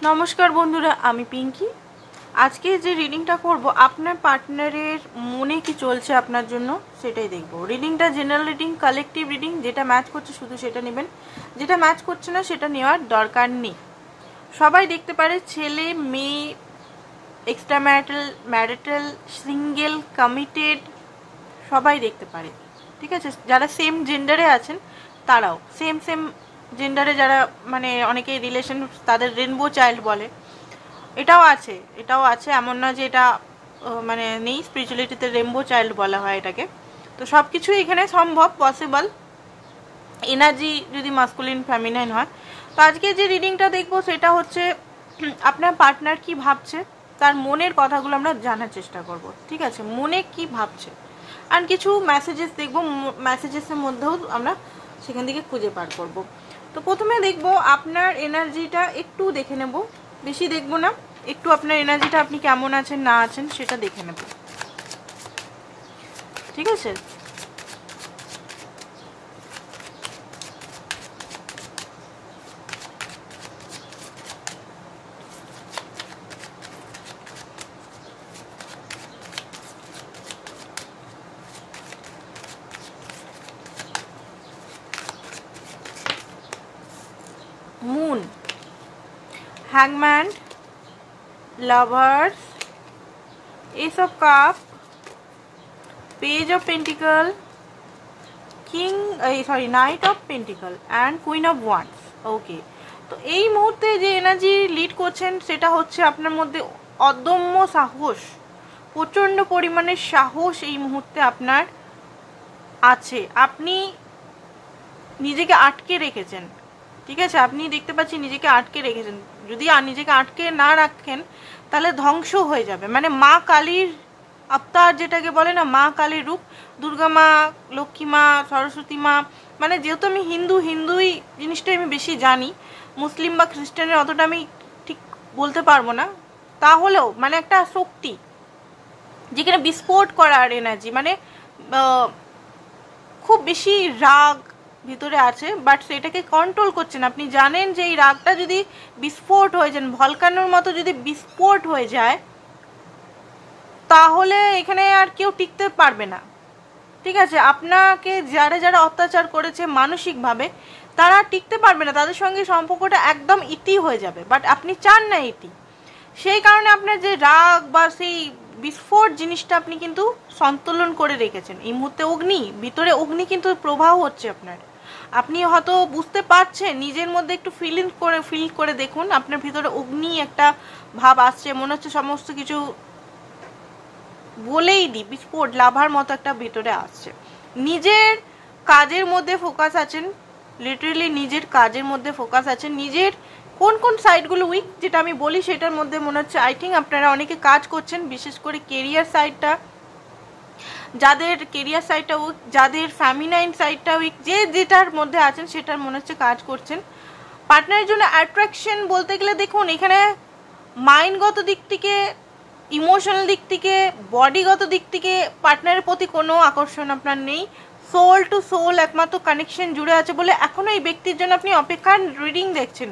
নমস্কার বন্ধুরা, আমি পিঙ্কি। আজকে যে রিডিংটা করব, আপনার পার্টনারের মনে কি চলছে আপনার জন্য সেটাই দেখব। রিডিংটা জেনারেল রিডিং, কালেকটিভ রিডিং। যেটা ম্যাচ করছে শুধু সেটা নেবেন, যেটা ম্যাচ করছে না সেটা নেওয়ার দরকার নেই। সবাই দেখতে পারে, ছেলে মেয়ে, extra marital, marital, single, committed, সবাই দেখতে পারে। ঠিক আছে, যারা সেম জেন্ডারে আছেন তারাও, সেম জেন্ডারে যারা, মানে অনেকেই রিলেশন তাদের রেনবো চাইল্ড বলে, এটাও আছে। এমন না যে এটা মানে নেই, স্পিরিচুয়ালিটিতে রেনবো চাইল্ড বলা হয় এটাকে। তো সব কিছুই এখানে সম্ভব, পসিবল, এনার্জি যদি মাস্কুলিন ফেমিনাইন হয়। তো আজকে যে রিডিংটা দেখবো সেটা হচ্ছে আপনার পার্টনার কি ভাবছে, তার মনের কথাগুলো আমরা জানার চেষ্টা করব। ঠিক আছে, মনে কি ভাবছে, আর কিছু মেসেজেস দেখবো, মেসেজেসের মধ্যেও আমরা সেখান থেকে খুঁজে বার করব। তো প্রথমে দেখব আপনার এনার্জিটা, একটু দেখে নেব, বেশি দেখবো না, একটু আপনার এনার্জিটা, আপনি কেমন আছেন না আছেন সেটা দেখে নেব। ঠিক আছে, মুন, হ্যাংম্যান, lovers, ace of cup, page of pentacle, knight of pentacle and queen of wands. Okay, তো এই মুহূর্তে যে এনার্জি লিড করছেন সেটা হচ্ছে আপনার মধ্যে অদম্য সাহস, প্রচণ্ড পরিমাণে সাহস এই মুহূর্তে আপনার আছে। আপনি নিজেকে আটকে রেখেছেন। ঠিক আছে, আপনি দেখতে পাচ্ছি নিজেকে আটকে রেখেছেন। যদি নিজেকে আটকে না রাখেন তাহলে ধ্বংস হয়ে যাবে। মানে মা কালীর অবতার যেটাকে বলে না, মা কালীর রূপ, দুর্গা মা, লক্ষ্মী মা, সরস্বতী মা। মানে যেহেতু আমি হিন্দুই জিনিসটাই আমি বেশি জানি, মুসলিম বা খ্রিস্টানের অতটা আমি ঠিক বলতে পারবো না, তাহলেও মানে একটা শক্তি যেখানে বিস্ফোট করার এনার্জি, মানে খুব বেশি রাগ ভিতরে আছে, বাট সেটাকে কন্ট্রোল করছেন। আপনি জানেন যে এই রাগটা যদি বিস্ফোট হয়ে যান, ভলকানোর মতো যদি বিস্ফোট হয়ে যায়, তাহলে এখানে আর কেউ টিকতে পারবে না। ঠিক আছে, আপনাকে যারা অত্যাচার করেছে মানসিকভাবে, তারা টিকতে পারবে না, তাদের সঙ্গে সম্পর্কটা একদম ইতি হয়ে যাবে। বাট আপনি চান না ইতি, সেই কারণে আপনার যে রাগ বা সেই বিস্ফোট জিনিসটা আপনি কিন্তু সন্তুলন করে রেখেছেন। এই মুহূর্তে ভিতরে অগ্নি কিন্তু প্রবাহ হচ্ছে আপনার। আপনি হয়তো বুঝতে পারছেন, নিজের মধ্যে একটু ফিল করে দেখুন, আপনার ভিতরে অগ্নি একটা ভাব আসছে, মনে হচ্ছে সমস্ত কিছু বলেই দিই, বিস্ফোট লাভার মতো একটা ভিতরে আসছে। নিজের কাজের মধ্যে ফোকাস আছেন, লিটারেলি নিজের কাজের মধ্যে ফোকাস আছেন। নিজের কোন সাইডগুলো উইক, যেটা আমি বলি সেটার মধ্যে মনে হচ্ছে আই থিঙ্ক আপনারা অনেকে কাজ করছেন, বিশেষ করে কেরিয়ার সাইডটা, যাদের কেরিয়ার সাইডটা উইক, যাদের ফ্যামিনাইন সাইডটা উইক, যে যেটার মধ্যে আছেন সেটার মনে হচ্ছে কাজ করছেন। পার্টনারের জন্য অ্যাট্রাকশন বলতে গেলে দেখুন, এখানে মাইন্ডগত দিক থেকে, ইমোশনাল দিক থেকে, বডিগত দিক থেকে পার্টনারের প্রতি কোনো আকর্ষণ আপনার নেই। সোল টু সোল একমাত্র কানেকশন জুড়ে আছে বলে এখনো এই ব্যক্তির জন্য আপনি অপেক্ষার রিডিং দেখছেন।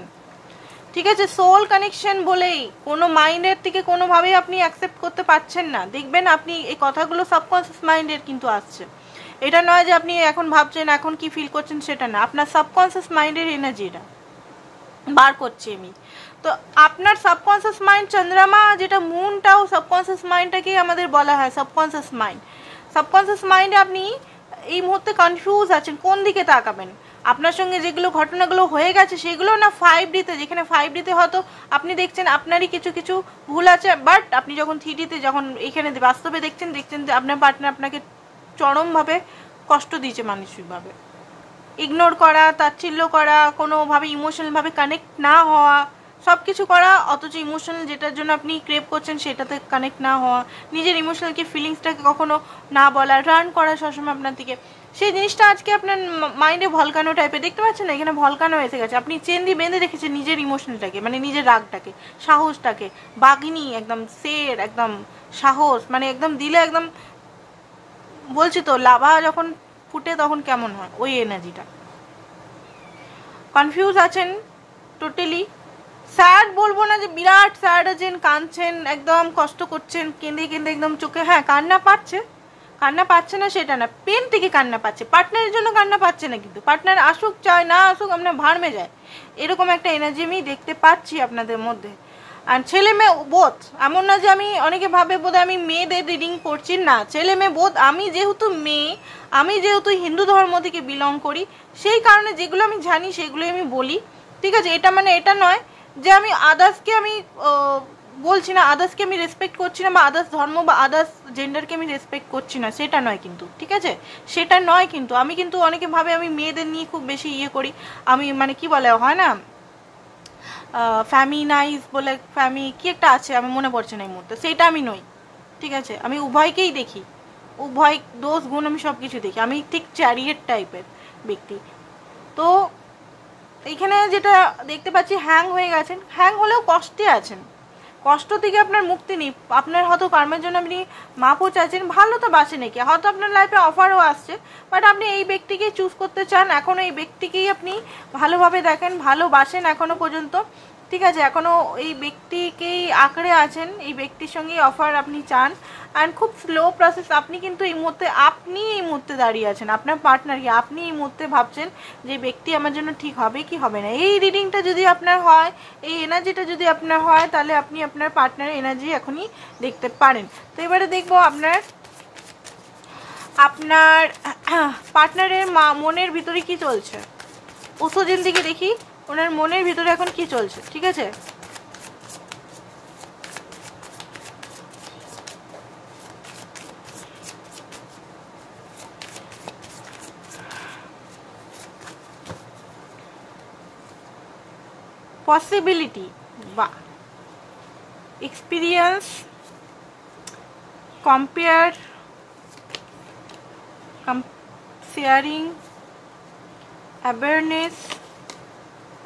ঠিক আছে, সোল কানেকশন বলেই কোনো মাইন্ডের থেকে কোনোভাবেই আপনি অ্যাকসেপ্ট করতে পারছেন না। দেখবেন আপনি এই কথাগুলো সাবকনসিয়াস মাইন্ডের কিন্তু আসছে। এটা নয় যে আপনি এখন ভাবছেন, এখন কি ফিল করছেন সেটা না, আপনার সাবকনসিয়াস মাইন্ডের এনার্জিটা বার করছি আমি। তো আপনার সাবকনসিয়াস মাইন্ড, চন্দ্রমা যেটা মুনটাও সাবকনসিয়াস মাইন্ডটাকেই আমাদের বলা হয় সাবকনসিয়াস মাইন্ড। সাবকনসিয়াস মাইন্ডে আপনি এই মুহূর্তে কনফিউজ আছেন কোন দিকে তাকাবেন। আপনার সঙ্গে যেগুলো ঘটনাগুলো হয়ে গেছে সেগুলো না 5Dতে, যেখানে 5Dতে হয়তো আপনি দেখছেন আপনারই কিছু ভুল আছে, বাট আপনি যখন 3Dতে, যখন এখানে বাস্তবে দেখছেন যে আপনার পার্টনার আপনাকে চরমভাবে কষ্ট দিয়েছে মানসিকভাবে। ইগনোর করা, তাচ্ছিল্য করা, কোনোভাবে ইমোশনালভাবে কানেক্ট না হওয়া, সব কিছু করা, অথচ ইমোশনাল যেটার জন্য আপনি ক্রেভ করছেন সেটাতে কানেক্ট না হওয়া, নিজের ইমোশনালকে ফিলিংসটাকে কখনো না বলা, রান করা সবসময় আপনার দিকে, সেই জিনিসটা আজকে আপনার মাইন্ডে ভলকানো টাইপের দেখতে পাচ্ছেন না, এখানে ভলকানো এসে গেছে। আপনি চেন দিয়ে বেঁধে রেখেছেন নিজের ইমোশনালটাকে, মানে নিজের রাগটাকে, সাহসটাকে, বাঘিনী একদম, শের একদম, সাহস মানে একদম দিলে একদম, বলছি তো লাভা যখন ফুটে তখন কেমন হয়, ওই এনার্জিটা। কনফিউজ আছেন টোটালি, স্যাড বলবো না যে বিরাট স্যাড আছেন, কাঁদছেন, একদম কষ্ট করছেন, কেঁদে কেঁদে একদম চোখে, হ্যাঁ কান্না পাচ্ছে না সেটা না, পেন থেকে কান্না পাচ্ছে, পার্টনারের জন্য কান্না পাচ্ছে না, কিন্তু পার্টনার আসুক চায় না আসুক আপনার ভাড়মে যায়, এরকম একটা এনার্জি আমি দেখতে পাচ্ছি আপনাদের মধ্যে। আর ছেলে মেয়ে বোধ, এমন না যে আমি, অনেকে ভাবে বোধহয় আমি মেয়েদের রিডিং করছি, না, ছেলে মেয়ে বোধ, আমি যেহেতু মেয়ে, আমি যেহেতু হিন্দু ধর্ম থেকে বিলং করি, সেই কারণে যেগুলো আমি জানি সেগুলোই আমি বলি, ঠিক আছে। এটা মানে এটা নয় যে আমি আদার্সকে আমি বলছি না, আদার্সকে আমি রেসপেক্ট করছি না, বা আদার্স ধর্ম বা আদার্স জেন্ডারকে আমি রেসপেক্ট করছি না, সেটা নয় কিন্তু, ঠিক আছে, সেটা নয় কিন্তু। আমি কিন্তু অনেকে ভাবে আমি মেয়েদের নিয়ে খুব বেশি ইয়ে করি, আমি মানে কি বলে হয় না, ফ্যামিনাইজ বলে কি একটা আছে, আমি মনে পড়ছে না এই মুহূর্তে, সেইটা আমি নই, ঠিক আছে। আমি উভয়কেই দেখি, উভয় দোষ গুণ আমি সব কিছু দেখি, আমি ঠিক চ্যারিয়েট টাইপের ব্যক্তি। তো এইখানে যেটা দেখতে পাচ্ছি, হ্যাং হয়ে গেছেন, হ্যাং হলেও কষ্টে আছেন, কষ্ট থেকে আপনার মুক্তি নেই, আপনার হয়তো কর্মের জন্য আপনি মাপও চাইছেন, ভালো তো বাসে নাকি, হয়তো আপনার লাইফে অফারও আসছে, বাট আপনি এই ব্যক্তিকেই চুজ করতে চান, এখনও এই ব্যক্তিকেই আপনি ভালোভাবে দেখেন, ভালোবাসেন এখনও পর্যন্ত, ঠিক আছে, এখনও এই ব্যক্তিকেই আঁকড়ে আছেন, এই ব্যক্তির সঙ্গেই অফার আপনি চান, অ্যান্ড খুব স্লো প্রসেস। আপনি কিন্তু এই মুহূর্তে দাঁড়িয়ে আছেন, আপনার পার্টনারকে আপনি এই মুহূর্তে ভাবছেন যে ব্যক্তি আমার জন্য ঠিক হবে কি হবে না। এই রিডিংটা যদি আপনার হয়, এই এনার্জিটা যদি আপনার হয়, তাহলে আপনি আপনার পার্টনারের এনার্জি এখনই দেখতে পারেন। তো এবারে দেখবো আপনার পার্টনারের মনের ভিতরে কি চলছে, ওষুধের দিকে দেখি ওনার মনের ভিতরে এখন কি চলছে, ঠিক আছে। পসিবিলিটি বা experience, compare, sharing, awareness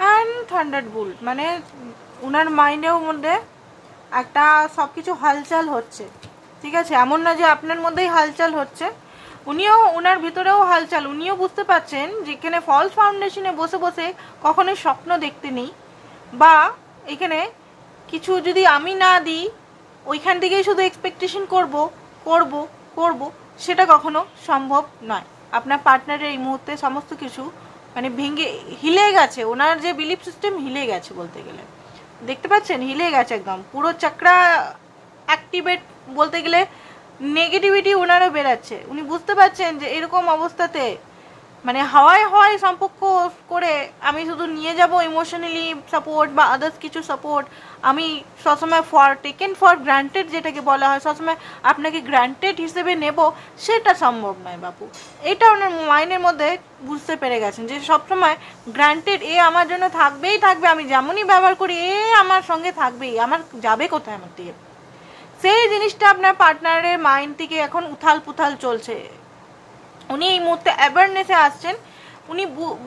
and Thunderbolt, মানে ওনার মাইন্ডের মধ্যে একটা সব কিছু হালচাল হচ্ছে, ঠিক আছে, এমন না যে আপনার মধ্যেই হালচাল হচ্ছে, ওনার ভিতরেও হালচাল, উনিও বুঝতে পারছেন যেখানে ফলস ফাউন্ডেশনে বসে বসে কখনোই স্বপ্ন দেখতে নেই, বা এখানে কিছু যদি আমি না দিই ওইখান থেকেই শুধু এক্সপেকটেশন করব, সেটা কখনো সম্ভব নয়। আপনার পার্টনারের এই মুহূর্তে সমস্ত কিছু মানে ভেঙে হিলে গেছে, ওনার যে বিলিফ সিস্টেম হিলে গেছে বলতে গেলে, দেখতে পাচ্ছেন হিলে গেছে একদম, পুরো চক্রা অ্যাক্টিভেট বলতে গেলে, নেগেটিভিটি ওনারও বেরাচ্ছে, উনি বুঝতে পারছেন যে এরকম অবস্থাতে মানে হাওয়ায় সম্পর্ক করে আমি শুধু নিয়ে যাব ইমোশনালি সাপোর্ট বা আদার্স কিছু সাপোর্ট, আমি সবসময় টেকেন ফর গ্রান্টেড যেটাকে বলা হয়, সবসময় আপনাকে গ্রান্টেড হিসেবে নেব, সেটা সম্ভব নয় বাবু। এটা ওনার মাইন্ডের মধ্যে বুঝতে পেরে গেছেন যে সবসময় গ্রান্টেড আমার জন্য থাকবেই থাকবে, আমি যেমনই ব্যবহার করি আমার সঙ্গে থাকবেই, আমার যাবে কোথায় আমার দিয়ে, সেই জিনিসটা আপনার পার্টনারের মাইন্ড থেকে এখন উথাল পুথাল চলছে। উনি এই মুহূর্তে অ্যাওয়ারনেসে আসছেন, উনি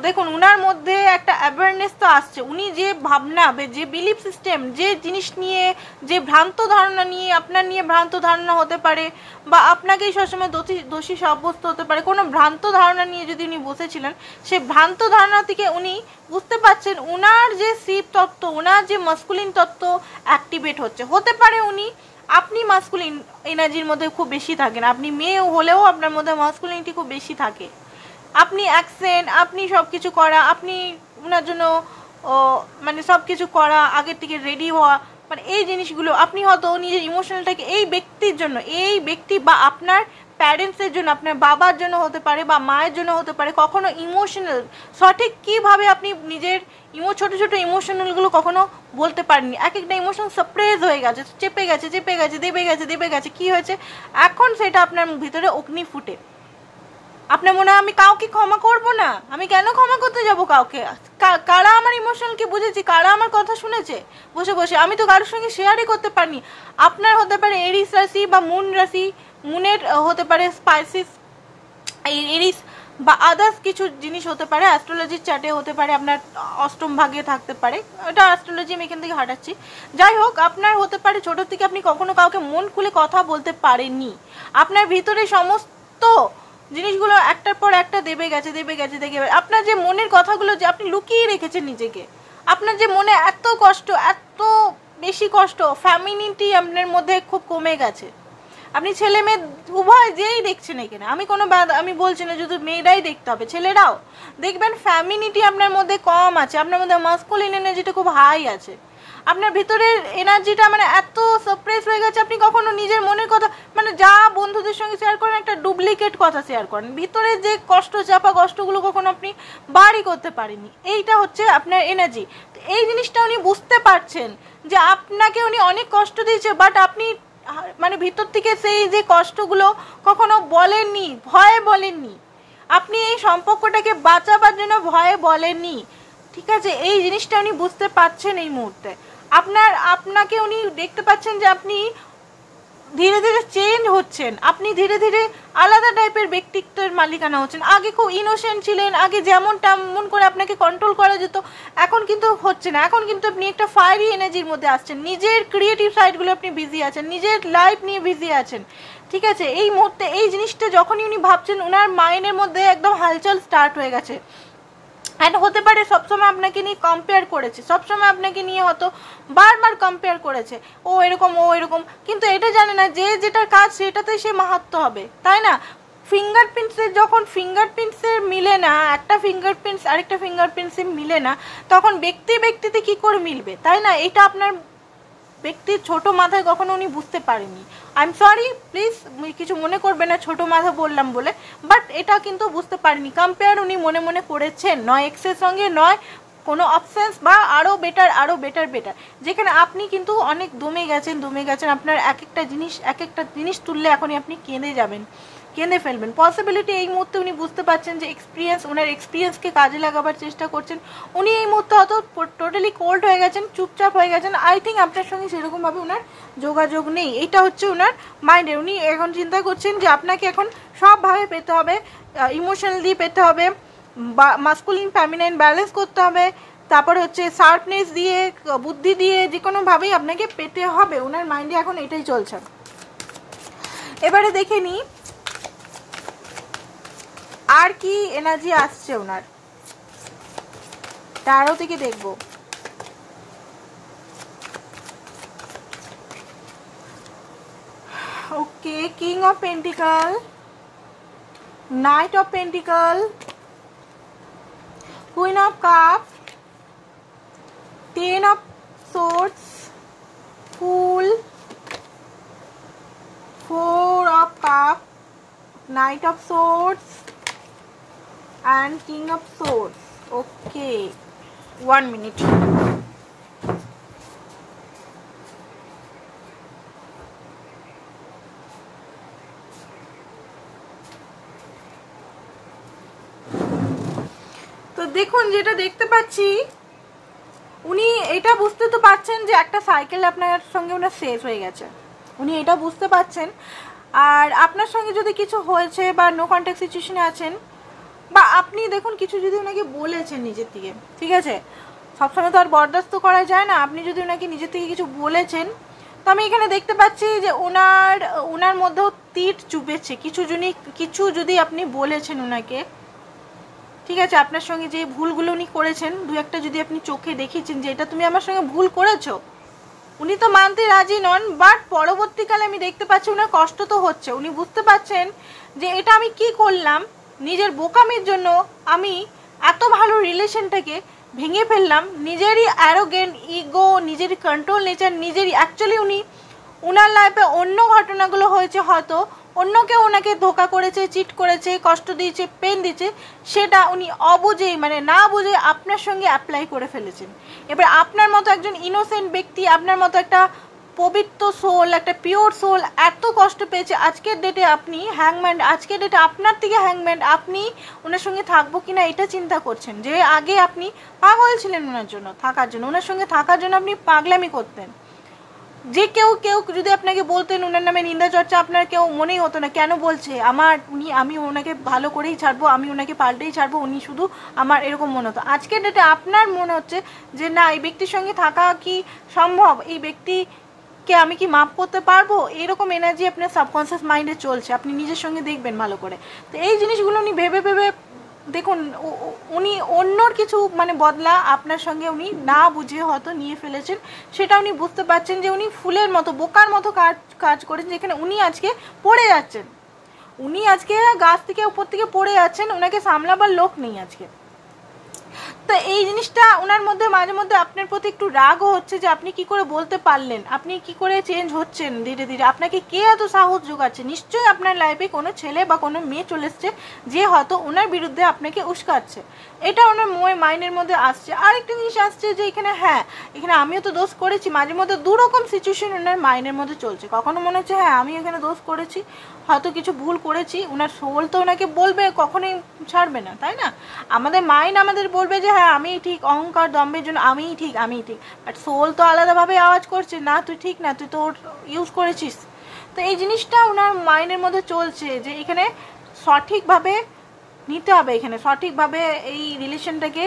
দেখুন উনার মধ্যে একটা অ্যাওয়ারনেস তো আসছে, উনি যে ভাবনা, যে বিলিফ সিস্টেম, যে জিনিস নিয়ে, যে ভ্রান্ত ধারণা নিয়ে, আপনার নিয়ে ভ্রান্ত ধারণা হতে পারে, বা আপনাকেই সবসময় দোষী সাব্যস্ত হতে পারে, কোনো ভ্রান্ত ধারণা নিয়ে যদি উনি বসেছিলেন, সেই ভ্রান্ত ধারণা থেকে উনি বুঝতে পারছেন উনার যে শিব তত্ত্ব, উনার যে মাস্কুলিন তত্ত্ব অ্যাক্টিভেট হতে পারে আপনি মাস্কুলিন এনার্জির মধ্যে খুব বেশি থাকেন, আপনি মেয়ে হলেও আপনার মধ্যে মাস্কুলিনিটি খুব বেশি থাকে, আপনি অ্যাকসেন্ট, আপনি সব কিছু করা, আপনি ওনার জন্য মানে সব কিছু করা, আগের থেকে রেডি হওয়া, মানে এই জিনিসগুলো আপনি হয়তো নিজের ইমোশনালটাকে এই ব্যক্তির জন্য, এই ব্যক্তি বা আপনার প্যারেন্টসের জন্য, আপনার বাবার জন্য হতে পারে বা মায়ের জন্য হতে পারে, কখনো ইমোশনাল সঠিক কীভাবে আপনি নিজের ছোটো ছোটো ইমোশনালগুলো কখনো বলতে পারেননি, এক একটা ইমোশন সাপ্রেস হয়ে গেছে, চেপে গেছে, দেবে গেছে, কী হয়েছে, এখন সেটা আপনার ভিতরে অগ্নি ফুটে, আপনার মনে হয় আমি কাউকে ক্ষমা করব না, আমি কেন ক্ষমা করতে যাব কাউকে, কারা আমার ইমোশনালকে বুঝেছি, কারা আমার কথা শুনেছে বসে বসে, আমি তো কারোর সঙ্গে শেয়ারই করতে পারিনি। আপনার হতে পারে এরিস রাশি বা মুন রাশি, মুনের হতে পারে স্পাইসিস এরিস বা আদার্স কিছু জিনিস হতে পারে, অ্যাস্ট্রোলজির চার্টে হতে পারে, আপনার অষ্টম ভাগে থাকতে পারে, ওটা অ্যাস্ট্রোলজি আমি এখান থেকে হাঁটাচ্ছি, যাই হোক আপনার হতে পারে ছোটো থেকে আপনি কখনো কাউকে মন খুলে কথা বলতে পারেননি, আপনার ভিতরে সমস্ত জিনিসগুলো একটার পর একটা দেবে গেছে, আপনার যে মনের কথাগুলো যে আপনি লুকিয়ে রেখেছেন নিজেকে, আপনার যে মনে এত কষ্ট, এত বেশি কষ্ট, ফ্যামিলিটি আপনার মধ্যে খুব কমে গেছে। আপনি ছেলে মেয়ে উভয় যেই দেখছেন এখানে, আমি বলছি না শুধু মেয়েরাই দেখতে হবে, ছেলেরাও দেখবেন ফ্যামিলিটি আপনার মধ্যে কম আছে, আপনার মধ্যে মাস্কুলিন এনার্জিটা খুব হাই আছে, আপনার ভিতরের এনার্জিটা মানে এত সাপ্রেস হয়ে গেছে, আপনি কখনো নিজের মনের কথা মানে যা বন্ধুদের সঙ্গে শেয়ার করেন একটা ডুপ্লিকেট কথা শেয়ার করেন, ভিতরে যে কষ্ট চাপা কষ্টগুলো কখনো আপনি বাড়ি করতে পারেননি, এইটা হচ্ছে আপনার এনার্জি। এই জিনিসটা উনি বুঝতে পারছেন যে আপনাকে উনি অনেক কষ্ট দিয়েছে, বাট আপনি মানে ভিতর থেকে সেই যে কষ্টগুলো কখনো বলেননি, ভয়ে বলেননি, আপনি এই সম্পর্কটাকে বাঁচাবার জন্য ভয়ে বলেননি, ঠিক আছে? এই জিনিসটা উনি বুঝতে পারছেন এই মুহূর্তে। আপনাকে উনি দেখতে পাচ্ছেন যে আপনি ধীরে ধীরে চেঞ্জ হচ্ছেন, আপনি ধীরে ধীরে আলাদা টাইপের ব্যক্তিত্বের মালিকানা হচ্ছেন। আগে খুব ইনোসেন্ট ছিলেন, আগে যেমন তেমন করে আপনাকে কন্ট্রোল করা যেত, এখন কিন্তু হচ্ছে না। এখন কিন্তু আপনি একটা ফায়ারি এনার্জির মধ্যে আসছেন, নিজের ক্রিয়েটিভ সাইডগুলো আপনি বিজি আছেন, নিজের লাইফ নিয়ে বিজি আছেন, ঠিক আছে? এই মুহূর্তে এই জিনিসটা যখনই উনি ভাবছেন, ওনার মাইন্ডের মধ্যে একদম হালচাল স্টার্ট হয়ে গেছে। অ্যান্ড হতে পারে সবসময় আপনাকে নিয়ে কম্পেয়ার করেছে, সবসময় আপনাকে নিয়ে হয়তো বারবার কম্পেয়ার করেছে, ও এরকম ও এরকম, কিন্তু এটা জানে না যে যেটার কাজ সেটাতে সে মাহাত্ম হবে, তাই না? ফিঙ্গারপ্রিন্টসের যখন ফিঙ্গারপ্রিন্টসের মিলে না, একটা ফিঙ্গারপ্রিন্টস আরেকটা ফিঙ্গারপ্রিন্টসের মিলে না, তখন ব্যক্তিতে কি করে মিলবে, তাই না? এটা আপনার ব্যক্তির ছোট মাথায় কখনো উনি বুঝতে পারেনি। আই এম সরি, প্লিজ কিছু মনে করবে না ছোট মাথা বললাম বলে, বাট এটা কিন্তু বুঝতে পারেনি। কম্পেয়ার উনি মনে মনে করেছেন, নয় এক্সের সঙ্গে, নয় কোনো অপশানস বা আরও বেটার যেখানে আপনি কিন্তু অনেক দমে গেছেন। আপনার এক একটা জিনিস তুললে এখনই আপনি কেঁদে ফেলবেন। পসিবিলিটি এই মুহূর্তে উনি বুঝতে পারছেন যে ওনার এক্সপিরিয়েন্সকে কাজে লাগাবার চেষ্টা করছেন। উনি এই মুহূর্তে হয়তো টোটালি কোল্ড হয়ে গেছেন, চুপচাপ হয়ে গেছেন। আই থিঙ্ক আপনার সঙ্গে সেরকমভাবে ওনার যোগাযোগ নেই, এইটা হচ্ছে ওনার মাইন্ডে। উনি এখন চিন্তা করছেন যে আপনাকে এখন সবভাবে পেতে হবে, ইমোশনালি পেতে হবে, মাস্কুলিন ফেমিনাইন ব্যালেন্স করতে হবে, তারপরে হচ্ছে শার্পনেস দিয়ে, বুদ্ধি দিয়ে, যে কোনোভাবেই আপনাকে পেতে হবে। ওনার মাইন্ডে এখন এটাই চলছে। এবারে দেখে নিই আর কি এনার্জি আসছে ওনার, ট্যারো থেকে দেখবো। Okay, king of pentacle, knight of pentacle, queen of cup, ten of swords, fool, four of cup, knight of swords and king of swords. Okay, 1 minute. তো দেখুন, যেটা দেখতে পাচ্ছি, উনি এটা বুঝতে তো পারছেন যে একটা সাইকেল আপনার সঙ্গে ওনার শেষ হয়ে গেছে, উনি এটা বুঝতে পারছেন। আর আপনার সঙ্গে যদি কিছু হয়েছে বা নো কন্ট্যাক্ট সিচুয়েশনে আছেন, বা আপনি দেখুন কিছু যদি ওনাকে বলেছেন নিজের থেকে, ঠিক আছে, সবসময় তো আর বরদাস্ত করা যায় না, আপনি যদি ওনাকে নিজের থেকে কিছু বলেছেন, তো আমি এখানে দেখতে পাচ্ছি যে ওনার মধ্যেও তীর চুপেছে। কিছু যদি আপনি বলেছেন ওনাকে, ঠিক আছে, আপনার সঙ্গে যে ভুলগুলো উনি করেছেন, দু একটা যদি আপনি চোখে দেখেছেন যে এটা তুমি আমার সঙ্গে ভুল করেছো, উনি তো মানতে রাজি নন, বাট পরবর্তীকালে আমি দেখতে পাচ্ছি ওনার কষ্ট তো হচ্ছে। উনি বুঝতে পারছেন যে এটা আমি কি করলাম, নিজের বোকামির জন্য আমি এত ভালো রিলেশনটাকে ভেঙে ফেললাম, নিজেরই অ্যারোগেন্ট ইগো, নিজেরই কন্ট্রোল নেচার, নিজেরই অ্যাকচুয়ালি উনার লাইফে অন্য ঘটনাগুলো হয়েছে, হয়তো অন্য কেউ ওনাকে ধোকা করেছে, চিট করেছে, কষ্ট দিয়েছে, পেন দিয়েছে, সেটা উনি অবুঝেই মানে না বুঝে আপনার সঙ্গে অ্যাপ্লাই করে ফেলেছেন। এবার আপনার মতো একজন ইনোসেন্ট ব্যক্তি, আপনার মতো একটা পবিত্র সোল, একটা পিওর সোল এত কষ্ট পেয়েছে, আজকের ডেটে আপনি হ্যাংম্যান, আজকের ডেটে আপনার থেকে হ্যাংম্যান, আপনি ওনার সঙ্গে থাকবো কিনা এটা চিন্তা করছেন। যে আগে আপনি পাগল ছিলেন ওনার জন্য থাকার জন্য, ওনার সঙ্গে থাকার জন্য আপনি পাগলামি করতেন। যে কেউ যদি আপনাকে বলতেন ওনার নামে নিন্দা চর্চা, আপনার কেউ মনেই হতো না কেন বলছে, আমি ওনাকে ভালো করেই ছাড়বো, আমি ওনাকে পাল্টেই ছাড়বো, উনি শুধু আমার, এরকম মনে হতো। আজকের ডেটে আপনার মনে হচ্ছে যে না, এই ব্যক্তির সঙ্গে থাকা কি সম্ভব, এই ব্যক্তিকে আমি কি মাপ করতে পারবো, এরকম এনার্জি আপনার সাবকনসিয়াস মাইন্ডে চলছে, আপনি নিজের সঙ্গে দেখবেন ভালো করে। তো এই জিনিসগুলো উনি ভেবে দেখুন উনি অন্যর কিছু মানে বদলা আপনার সঙ্গে উনি না বুঝে হয়তো নিয়ে ফেলেছেন, সেটা উনি বুঝতে পারছেন যে উনি ফুলের মতো বোকার মতো কাজ করেছেন, যেখানে উনি আজকে পড়ে যাচ্ছেন, উনি আজকে গাছ থেকে উপর থেকে পড়ে যাচ্ছেন, ওনাকে সামলাবার লোক নেই আজকে। তো এই জিনিসটা ওনার মধ্যে মাঝে মধ্যে আপনার প্রতি একটু রাগও হচ্ছে যে আপনি কি করে বলতে পারলেন, আপনি কি করে চেঞ্জ হচ্ছেন ধীরে ধীরে, আপনাকে কে এত সাহস যোগাচ্ছে। নিশ্চয়ই আপনার লাইফে কোনো ছেলে বা কোনো মেয়ে চলে এসছে যে হয়তো ওনার বিরুদ্ধে আপনাকে উস্কাচ্ছে, এটা ওনার মাইন্ডের মধ্যে আসছে। আরেকটা জিনিস আসছে যে এখানে হ্যাঁ এখানে আমিও তো দোষ করেছি, মাঝে মধ্যে দুরকম সিচুয়েশন ওনার মাইন্ডের মধ্যে চলছে। কখনো মনে হচ্ছে হ্যাঁ আমি এখানে দোষ করেছি, হয়তো কিছু ভুল করেছি, ওনার সোল তো ওনাকে বলবে, কখনোই ছাড়বে না, তাই না? আমাদের মাইন্ড আমাদের বলবে যে হ্যাঁ আমি ঠিক, অহংকার দম্ভের জন্য আমিই ঠিক, বাট সোল তো আলাদাভাবে আওয়াজ করছে না তুই ঠিক না, তুই তো ইউজ করেছিস। তো এই জিনিসটা ওনার মাইন্ডের মধ্যে চলছে যে এখানে সঠিকভাবে নিতে হবে, এখানে সঠিকভাবে এই রিলেশনটাকে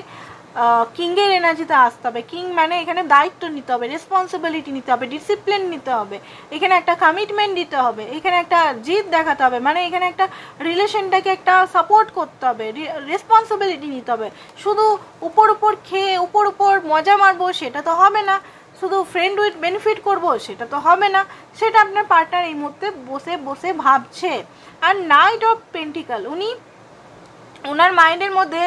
কিংয়ের এনার্জিতে আসতে হবে। কিং মানে এখানে দায়িত্ব নিতে হবে, রেসপন্সিবিলিটি নিতে হবে, ডিসিপ্লিন নিতে হবে, এখানে একটা কমিটমেন্ট দিতে হবে, এখানে একটা জিদ দেখাতে হবে, মানে এখানে একটা রিলেশনটাকে একটা সাপোর্ট করতে হবে, রেসপন্সিবিলিটি নিতে হবে। শুধু উপর খেয়ে উপর মজা মারবো সেটা তো হবে না, শুধু ফ্রেন্ড উইথ বেনিফিট করবো সেটা তো হবে না, সেটা আপনার পার্টনার এই মুহূর্তে বসে বসে ভাবছে। আর নাইট অফ পেন্টিকল, উনি ওনার মাইন্ডের মধ্যে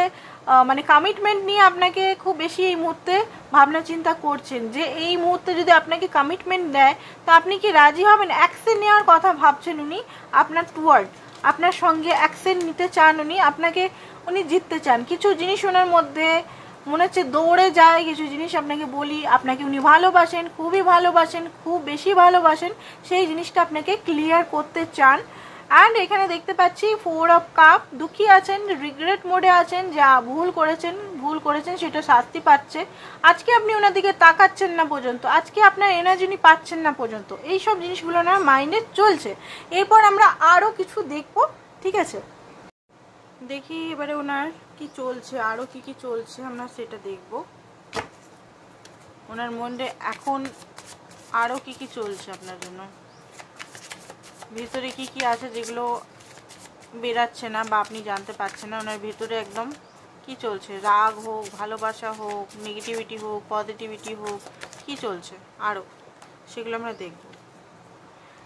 মানে কমিটমেন্ট নিয়ে আপনাকে খুব বেশি এই মুহূর্তে ভাবনা চিন্তা করছেন যে এই মুহূর্তে যদি আপনাকে কমিটমেন্ট দেয় তো আপনি কি রাজি হবেন। অ্যাকশন নেওয়ার কথা ভাবছেন উনি আপনার টুয়ার্ড, আপনার সঙ্গে অ্যাকশন নিতে চান উনি, আপনাকে উনি জিততে চান। কিছু জিনিস ওনার মধ্যে মনে হচ্ছে দৌড়ে যায়, কিছু জিনিস আপনাকে বলি, আপনাকে উনি ভালোবাসেন, খুবই ভালোবাসেন, খুব বেশি ভালোবাসেন, সেই জিনিসটা আপনাকে ক্লিয়ার করতে চান। অ্যান্ড এখানে দেখতে পাচ্ছি 4 অফ কাপ, দুঃখী আছেন, রিগ্রেট মোডে আছেন, যা ভুল করেছেন সেটা শাস্তি পাচ্ছে। আজকে আপনি ওনার দিকে তাকাচ্ছেন না পর্যন্ত, আজকে আপনার এনার্জি উনি পাচ্ছেন না পর্যন্ত, এইসব জিনিসগুলো ওনার মাইন্ডে চলছে। এরপর আমরা আরও কিছু দেখব, ঠিক আছে? দেখি এবারে ওনার কি চলছে, আরও কি চলছে আমরা সেটা দেখব। ওনার মনে এখন আরও কি চলছে আপনার জন্য, ভিতরে কি আছে যেগুলো বেরাচ্ছে না বা আপনি জানতে পারছেন না। ওনার ভিতরে একদম কি চলছে, রাগ হোক, ভালোবাসা হোক, নেগেটিভিটি হোক, পজিটিভিটি হোক, কি চলছে আরও সেগুলো আমরা দেখব।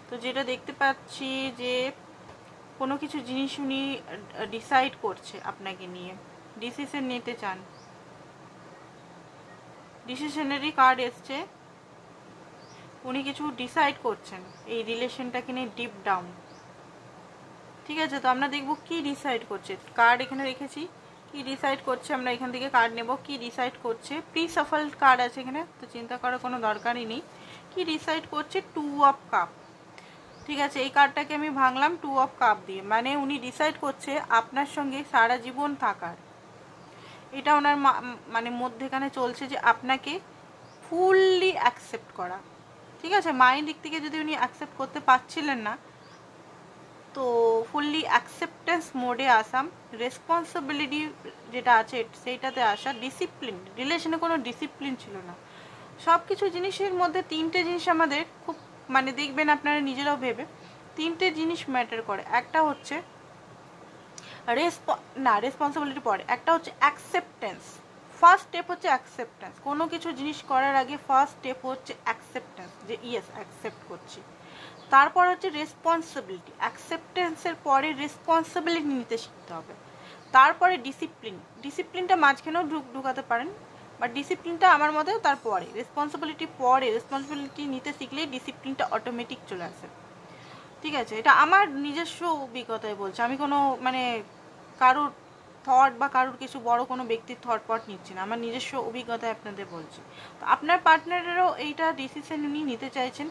তো যেটা দেখতে পাচ্ছি যে কোনো কিছু জিনিস উনি ডিসাইড করছে আপনাকে নিয়ে, ডিসিশন নিতে চান, ডিসিশনেরই কার্ড এসছে, উনি কিছু ডিসাইড করছেন এই রিলেশনটাকে নিয়ে ডিপ ডাউন, ঠিক আছে? তো আমরা দেখব কি ডিসাইড করছে, কার্ড এখানে রেখেছি, কি ডিসাইড করছে আমরা এখান থেকে কার্ড নেব, কি ডিসাইড করছে। প্রি সাফল কার্ড আছে এখানে, তো চিন্তা করার কোনো দরকারই নেই। কি ডিসাইড করছে, 2 অফ কাপ, ঠিক আছে? এই কার্ডটাকে আমি ভাঙলাম 2 অফ কাপ দিয়ে, মানে উনি ডিসাইড করছে আপনার সঙ্গে সারা জীবন থাকার, এটা ওনার মানে মধ্যেখানে চলছে যে আপনাকে ফুললি অ্যাকসেপ্ট করা, ঠিক আছে? মাইন্ড দিক থেকে যদি উনি অ্যাকসেপ্ট করতে পারছিলেন না, তো ফুললি অ্যাকসেপ্টেন্স মোডে আসাম, রেসপন্সিবিলিটি যেটা আছে সেইটাতে আসা, ডিসিপ্লিন, রিলেশনে কোনো ডিসিপ্লিন ছিল না। সব কিছু জিনিসের মধ্যে 3টে জিনিস আমাদের খুব মানে দেখবেন আপনারা নিজেরাও ভেবে, 3টে জিনিস ম্যাটার করে। একটা হচ্ছে রেসপন্সিবিলিটি পরে, একটা হচ্ছে অ্যাকসেপ্টেন্স। ফার্স্ট স্টেপ হচ্ছে অ্যাকসেপ্টেন্স, কোনো কিছু জিনিস করার আগে ফার্স্ট স্টেপ হচ্ছে অ্যাকসেপ্টেন্স, যে ইয়েস অ্যাকসেপ্ট করছি। তারপর হচ্ছে রেসপন্সিবিলিটি, অ্যাকসেপ্টেন্সের পরে রেসপন্সিবিলিটি নিতে শিখতে হবে। তারপরে ডিসিপ্লিনটা মাঝখানেও ঢুকাতে পারেন, বাট ডিসিপ্লিনটা আমার মতে তারপরে, রেসপন্সিবিলিটি পরে, রেসপন্সিবিলিটি নিতে শিখলেই ডিসিপ্লিনটা অটোমেটিক চলে আসে, ঠিক আছে? এটা আমার নিজস্ব অভিজ্ঞতায় বলছি, আমি কোনো মানে কারোর থট বা কারোর কিছু বড় কোনো ব্যক্তির থট নিচ্ছি না, আমার নিজস্ব অভিজ্ঞতায় আপনাদের বলছি। তো আপনার পার্টনারেরও এইটা ডিসিশন উনি নিতে চাইছেন,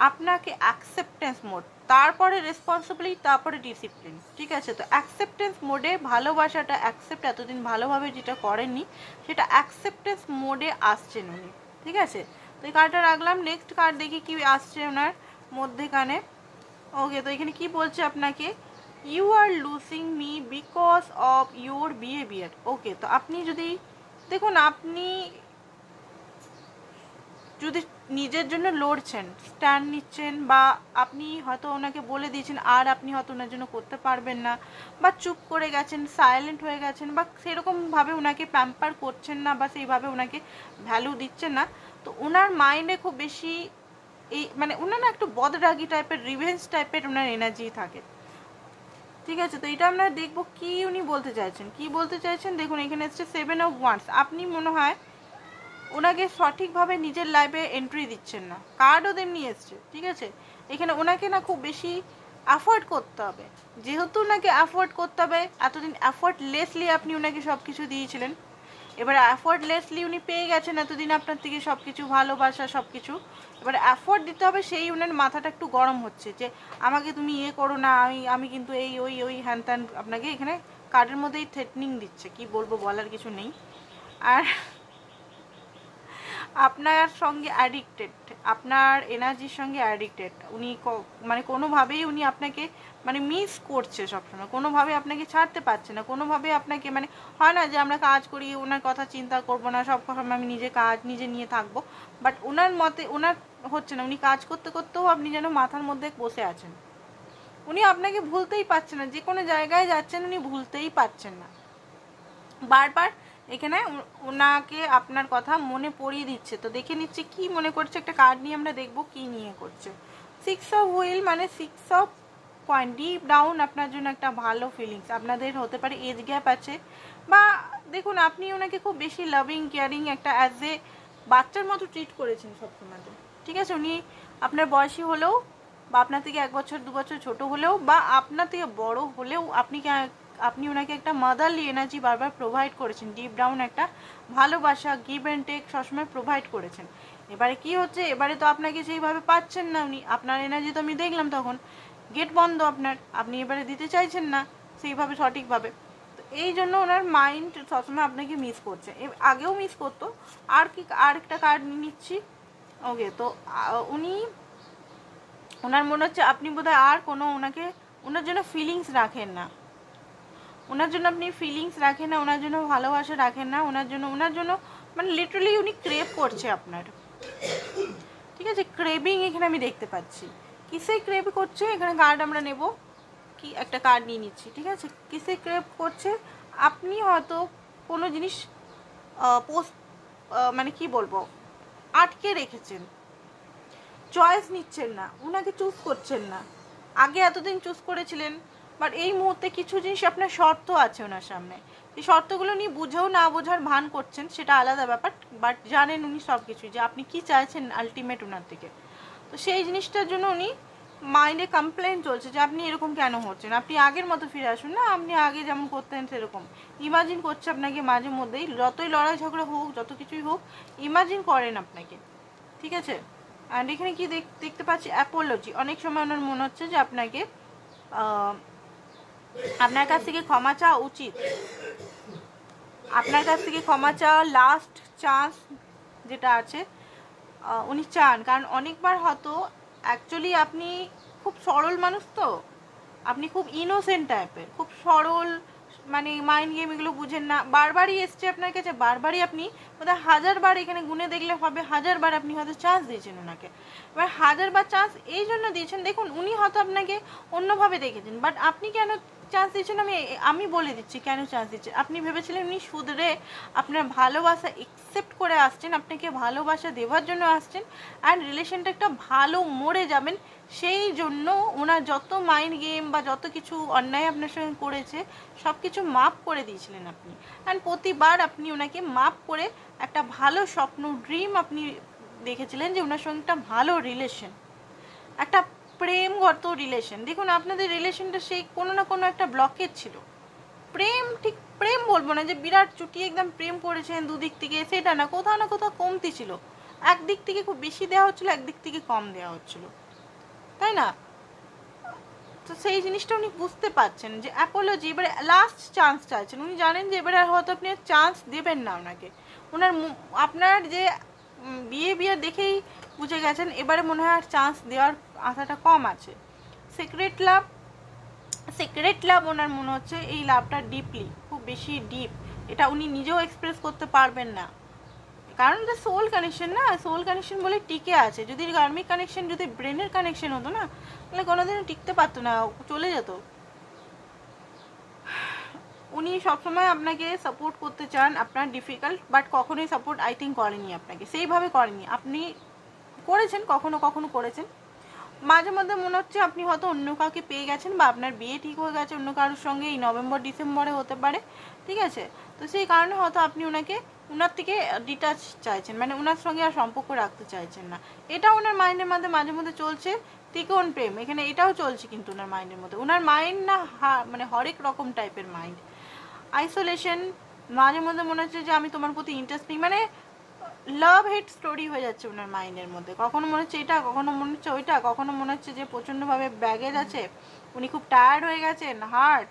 আপনাকে অ্যাকসেপ্টেন্স মোড, তারপরে রেসপন্সিবিলিটি, তারপরে ডিসিপ্লিন, ঠিক আছে? তো অ্যাকসেপ্টেন্স মোডে ভালোবাসাটা অ্যাকসেপ্ট এতদিন ভালোভাবে যেটা করেননি সেটা অ্যাকসেপ্টেন্স মোডে আসছেন উনি, ঠিক আছে? তো এই কার্ডটা রাখলাম। নেক্সট কার্ড দেখি কি আসছে ওনার মধ্যেখানে। ওকে, তো এখানে কি বলছে আপনাকে, you are losing me because of your behaviour. Okay, তো আপনি যদি দেখুন, আপনি যদি নিজের জন্য লড়ছেন, স্ট্যান্ড নিচ্ছেন, বা আপনি হয়তো ওনাকে বলে দিয়েছেন আর আপনি হয়তো ওনার জন্য করতে পারবেন না, বা চুপ করে গেছেন, সাইলেন্ট হয়ে গেছেন, বা সেরকমভাবে ওনাকে প্যাম্পার করছেন না, বা সেইভাবে ওনাকে ভ্যালু দিচ্ছেন না, তো ওনার মাইন্ডে খুব বেশি এই মানে ওনার না একটু বদরাগী টাইপের, রিভেঞ্জ টাইপের ওনার এনার্জি থাকে। ঠিক আছে, তো এটা আমরা দেখবো কি উনি বলতে চাইছেন। কি বলতে চাইছেন দেখুন, এখানে এসছে 7 অফ ওয়ান্স। আপনি মনে হয় ওনাকে সঠিকভাবে নিজের লাইফে এন্ট্রি দিচ্ছেন না, কার্ডও তেমনি এসছে। ঠিক আছে, এখানে ওনাকে না খুব বেশি অ্যাফোর্ড করতে হবে, যেহেতু ওনাকে অ্যাফোর্ড করতে হবে, এতদিন অ্যাফোর্ডলেসলি আপনি ওনাকে সব কিছু দিয়েছিলেন, এবার অ্যাফোর্ডলেসলি উনি পেয়ে গেছেন এতদিন আপনার থেকে সব কিছু, ভালোবাসা সব কিছু, এবার অ্যাফোর্ড দিতে হবে, সেই ওনার মাথাটা একটু গরম হচ্ছে যে আমাকে তুমি ইয়ে করো না, আমি কিন্তু এই ওই ওই হ্যান ত্যান আপনাকে এখানে কার্ডের মধ্যেই থ্রেটনিং দিচ্ছে, কি বলবো বলার কিছু নেই। আর আপনার সঙ্গে অ্যাডিক্টেড, আপনার এনার্জির সঙ্গে অ্যাডিক্টেড উনি, মানে কোনোভাবেই উনি আপনাকে মানে মিস করছে সবসময়, কোনোভাবে আপনাকে ছাড়তে পারছে না, কোনোভাবে আপনাকে মানে হয় না যে আমরা কাজ করি ওনার কথা চিন্তা করব না, সব সময় আমি নিজে কাজ নিজে নিয়ে থাকবো, বাট ওনার মতে ওনার হচ্ছে না, উনি কাজ করতে করতেও আপনি যেন মাথার মধ্যে বসে আছেন, উনি আপনাকে ভুলতেই পারছেন না, যে কোনো জায়গায় যাচ্ছেন উনি ভুলতেই পারছেন না, বারবার এখানে ওনাকে আপনার কথা মনে পড়িয়ে দিচ্ছে। তো দেখে নিচ্ছে কি মনে করছে, একটা কার্ড নিয়ে আমরা দেখবো কি নিয়ে করছে। 6 অফ হুইল মানে 6 অফ পয়েন্ট, ডিপ ডাউন আপনার জন্য একটা ভালো ফিলিংস, আপনাদের হতে পারে এজ গ্যাপ আছে, বা দেখুন আপনি ওনাকে খুব বেশি লাভিং কেয়ারিং একটা অ্যাজ এ বাচ্চার মতো ট্রিট করেছেন সবসময়। ঠিক আছে, উনি আপনার বয়সী হলেও, বা আপনার থেকে 1 বছর 2 বছর ছোট হলেও, বা আপনার থেকে বড় হলেও আপনি ওনাকে একটা মাদারলি এনার্জি বারবার প্রোভাইড করেছেন, ডিপ ডাউন একটা ভালোবাসা, গিভ অ্যান্ড টেক সবসময় প্রোভাইড করেছেন। এবারে কি হচ্ছে, এবারে তো আপনাকে সেইভাবে পাচ্ছেন না উনি, আপনার এনার্জি তো আমি দেখলাম তখন গেট বন্ধ আপনার, আপনি এবারে দিতে চাইছেন না সেইভাবে সঠিকভাবে, তো এই জন্য ওনার মাইন্ড সবসময় আপনাকে মিস করছে, আগেও মিস করতো। আর কি আরেকটা কার্ড নিচ্ছি। ওকে, তো উনি ওনার মনে হচ্ছে আপনি বোধহয় আর কোনো ওনাকে ওনার জন্য ফিলিংস রাখেন না, ওনার জন্য আপনি ফিলিংস রাখেন না, ওনার জন্য ভালোবাসা রাখেন না, ওনার জন্য মানে লিটারালি উনি ক্রেভ করছে আপনার। ঠিক আছে, ক্রেভিং এখানে আমি দেখতে পাচ্ছি, কিসে ক্রেভ করছে, এখানে কার্ড আমরা নেব, কি একটা কার্ড নিয়ে নিচ্ছি। ঠিক আছে, কিসে ক্রেভ করছে, আপনি হয়তো কোনো জিনিস মানে কি বলবো আটকে রেখেছেন, চয়েস নিচ্ছেন না, ওনাকে চুজ করছেন না, আগে এতদিন চুজ করেছিলেন, বাট এই মুহূর্তে কিছু জিনিস আপনার শর্ত আছে ওনার সামনে, এই শর্তগুলো নিয়ে বুঝেও না বোঝার ভান করছেন, সেটা আলাদা ব্যাপার, বাট জানেন উনি সব কিছু যে আপনি কি চাইছেন আলটিমেট ওনার থেকে। তো সেই জিনিসটার জন্য উনি মাইন্ডে কমপ্লেন চলছে যে আপনি এরকম কেন হচ্ছেন, আপনি আগের মতো ফিরে আসুন না, আপনি আগে যেমন করতেন সেরকম। ইমাজিন করছে আপনাকে মাঝে মধ্যেই, যতই লড়াই ঝগড়া হোক, যত কিছুই হোক, ইমাজিন করেন আপনাকে। ঠিক আছে, অ্যান্ড এখানে কি দেখতে পাচ্ছি, অ্যাপোলজি। অনেক সময় ওনার মনে হচ্ছে যে আপনাকে আপনার কাছ থেকে ক্ষমা চাওয়া উচিত, আপনার কাছ থেকে ক্ষমা চাওয়া লাস্ট চান্স যেটা আছে উনি চান, কারণ অনেকবার হয়তো অ্যাকচুয়ালি আপনি খুব সরল মানুষ, তো আপনি খুব ইনোসেন্ট টাইপের, খুব সরল, মানে মাইন্ড গেম এগুলো বুঝেন না, বারবারই এসছে আপনার কাছে, বারবারই আপনি বোধহয় 1000 বার, এখানে গুনে দেখলে হবে 1000 বার আপনি হয়তো চান্স দিয়েছেন ওনাকে। এবার 1000 বার চান্স এই জন্য দিয়েছেন, দেখুন উনি হয়তো আপনাকে অন্যভাবে দেখেছেন, বাট আপনি কেন চান্স দিচ্ছেন আমি বলে দিচ্ছি কেন চান্স দিচ্ছেন। আপনি ভেবেছিলেন উনি শুধরে আপনার ভালোবাসা একসেপ্ট করে আসছেন, আপনাকে ভালোবাসা দেওয়ার জন্য আসছেন, অ্যান্ড রিলেশনটা একটা ভালো মোড়ে যাবেন, সেই জন্য ওনার যত মাইন্ড গেম বা যত কিছু অন্যায় আপনার সঙ্গে করেছে সব কিছু মাপ করে দিয়েছিলেন আপনি, অ্যান্ড প্রতিবার আপনি ওনাকে মাপ করে একটা ভালো স্বপ্ন, ড্রিম আপনি দেখেছিলেন যে ওনার সঙ্গে একটা ভালো রিলেশন, একটা প্রেমগত রিলেশন। দেখুন আপনাদের রিলেশনটা সেই কোনো না কোনো একটা ব্লকেজ ছিল, প্রেম ঠিক প্রেম বলবো না যে বিরাট চুটিয়ে একদম প্রেম করেছেন দুদিক থেকে, সেটা না, কোথাও না কোথাও কমতি ছিল, একদিক থেকে খুব বেশি দেওয়া হচ্ছিলো, একদিক থেকে কম দেওয়া হচ্ছিলো, তাই না? তো সেই জিনিসটা উনি বুঝতে পারছেন যে অ্যাপোলজি, এবারে লাস্ট চান্স চাইছেন, উনি জানেন যে এবারে হয়তো আপনি চান্স দেবেন না ওনাকে, ওনার আপনার যে বিহেভিয়ার দেখেই বুঝে গেছেন এবারে মনে হয় আর চান্স দেওয়ার আশাটা কম আছে। সিক্রেট লাভ ওনার মনে হচ্ছে এই লাভটা ডিপলি, খুব বেশি ডিপ, এটা উনি নিজেও এক্সপ্রেস করতে পারবেন না, কারণ যে সোল কানেকশন না, সোল কানেকশন বলে টিকে আছে। যদি কার্মিক কানেকশন, যদি ব্রেনের কানেকশন হতো না, তাহলে কোনোদিনও টিকতে পারতো না, চলে যেত। উনি সবসময় আপনাকে সাপোর্ট করতে চান, আপনার ডিফিকাল্ট, বাট কখনোই সাপোর্ট আই থিঙ্ক করেনি আপনাকে, সেইভাবে করেনি। আপনি করেছেন, কখনো কখনো করেছেন, মাঝে মধ্যে মনে হচ্ছে আপনি হয়তো অন্য কাউকে পেয়ে গেছেন, বা আপনার বিয়ে ঠিক হয়ে গেছে অন্য কারোর সঙ্গে, এই নভেম্বর ডিসেম্বরে হতে পারে, ঠিক আছে। তো সেই কারণে হয়তো আপনি ওনার থেকে ডিটাচ চাইছেন, মানে ওনার সঙ্গে আর সম্পর্ক রাখতে চাইছেন না। এটা ওনার মাইন্ডের মধ্যে মাঝে মধ্যে চলছে। ত্রিকোণ প্রেম এখানে এটাও চলছে কিন্তু ওনার মাইন্ডের মধ্যে। ওনার মাইন্ড না মানে হরেক রকম টাইপের মাইন্ড। আইসোলেশন, মাঝে মধ্যে মনে হচ্ছে যে আমি তোমার প্রতি ইন্টারেস্টিং, মানে লাভ হেট স্টোরি হয়ে যাচ্ছে ওনার মাইন্ডের মধ্যে। কখনো মনে হচ্ছে এটা, কখনো মনে হচ্ছে ওইটা, কখনো মনে হচ্ছে যে প্রচণ্ডভাবে ব্যাগেজ আছে, উনি খুব টায়ার্ড হয়ে গেছেন, হার্ট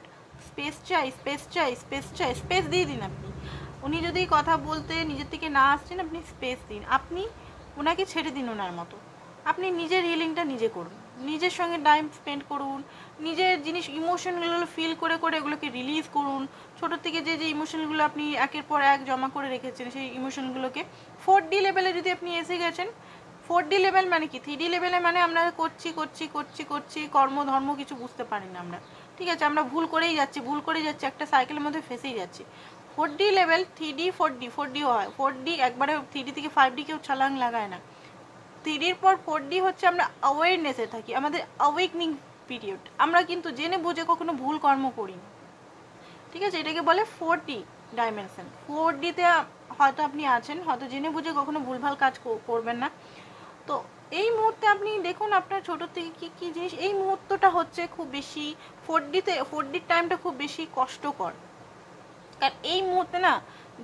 স্পেস চাই, স্পেস চাই, স্পেস চাই, স্পেস দিয়ে দিন আপনি। উনি যদি কথা বলতে নিজের থেকে না আসছেন, আপনি স্পেস দিন, আপনি ওনাকে ছেড়ে দিন ওনার মতো। আপনি নিজের হিলিংটা নিজে করুন, নিজের সঙ্গে টাইম স্পেন্ড করুন, নিজের জিনিস ইমোশনগুলো ফিল করে করে এগুলোকে রিলিজ করুন। ছোটোর থেকে যে যে ইমোশনগুলো আপনি একের পর এক জমা করে রেখেছেন, সেই ইমোশনগুলোকে 4D লেভেলে যদি আপনি এসে গেছেন, 4D লেভেল মানে কি, 3D লেভেলে মানে আমরা করছি করছি করছি করছি, কর্মধর্ম কিছু বুঝতে পারি না আমরা, ঠিক আছে। আমরা ভুল করেই যাচ্ছি, একটা সাইকেলের মধ্যে ফেসেই যাচ্ছি। 4D লেভেল, 3D 4Dও হয়। 4D একবারে 3D থেকে 5D কেউ ছালাং লাগায় না। 3Dর পর 4D হচ্ছে আমরা অ্যাওয়ারনেসে থাকি, আমাদের অ্যাওয়েকনিং পিরিয়ড। আমরা কিন্তু জেনে বুঝে কখনো ভুল কর্ম করি না, ঠিক আছে। এটাকে বলে 4D ডাইমেনশন। 4Dতে হয়তো আপনি আছেন, হয়তো জেনে বুঝে কখনো ভুলভাল কাজ করবেন না। তো এই মুহূর্তে আপনি দেখুন আপনার ছোটোর থেকে কী কী জিনিস, এই মুহূর্তটা হচ্ছে খুব বেশি 4Dর টাইমটা খুব বেশি কষ্টকর। কারণ এই মুহূর্তে না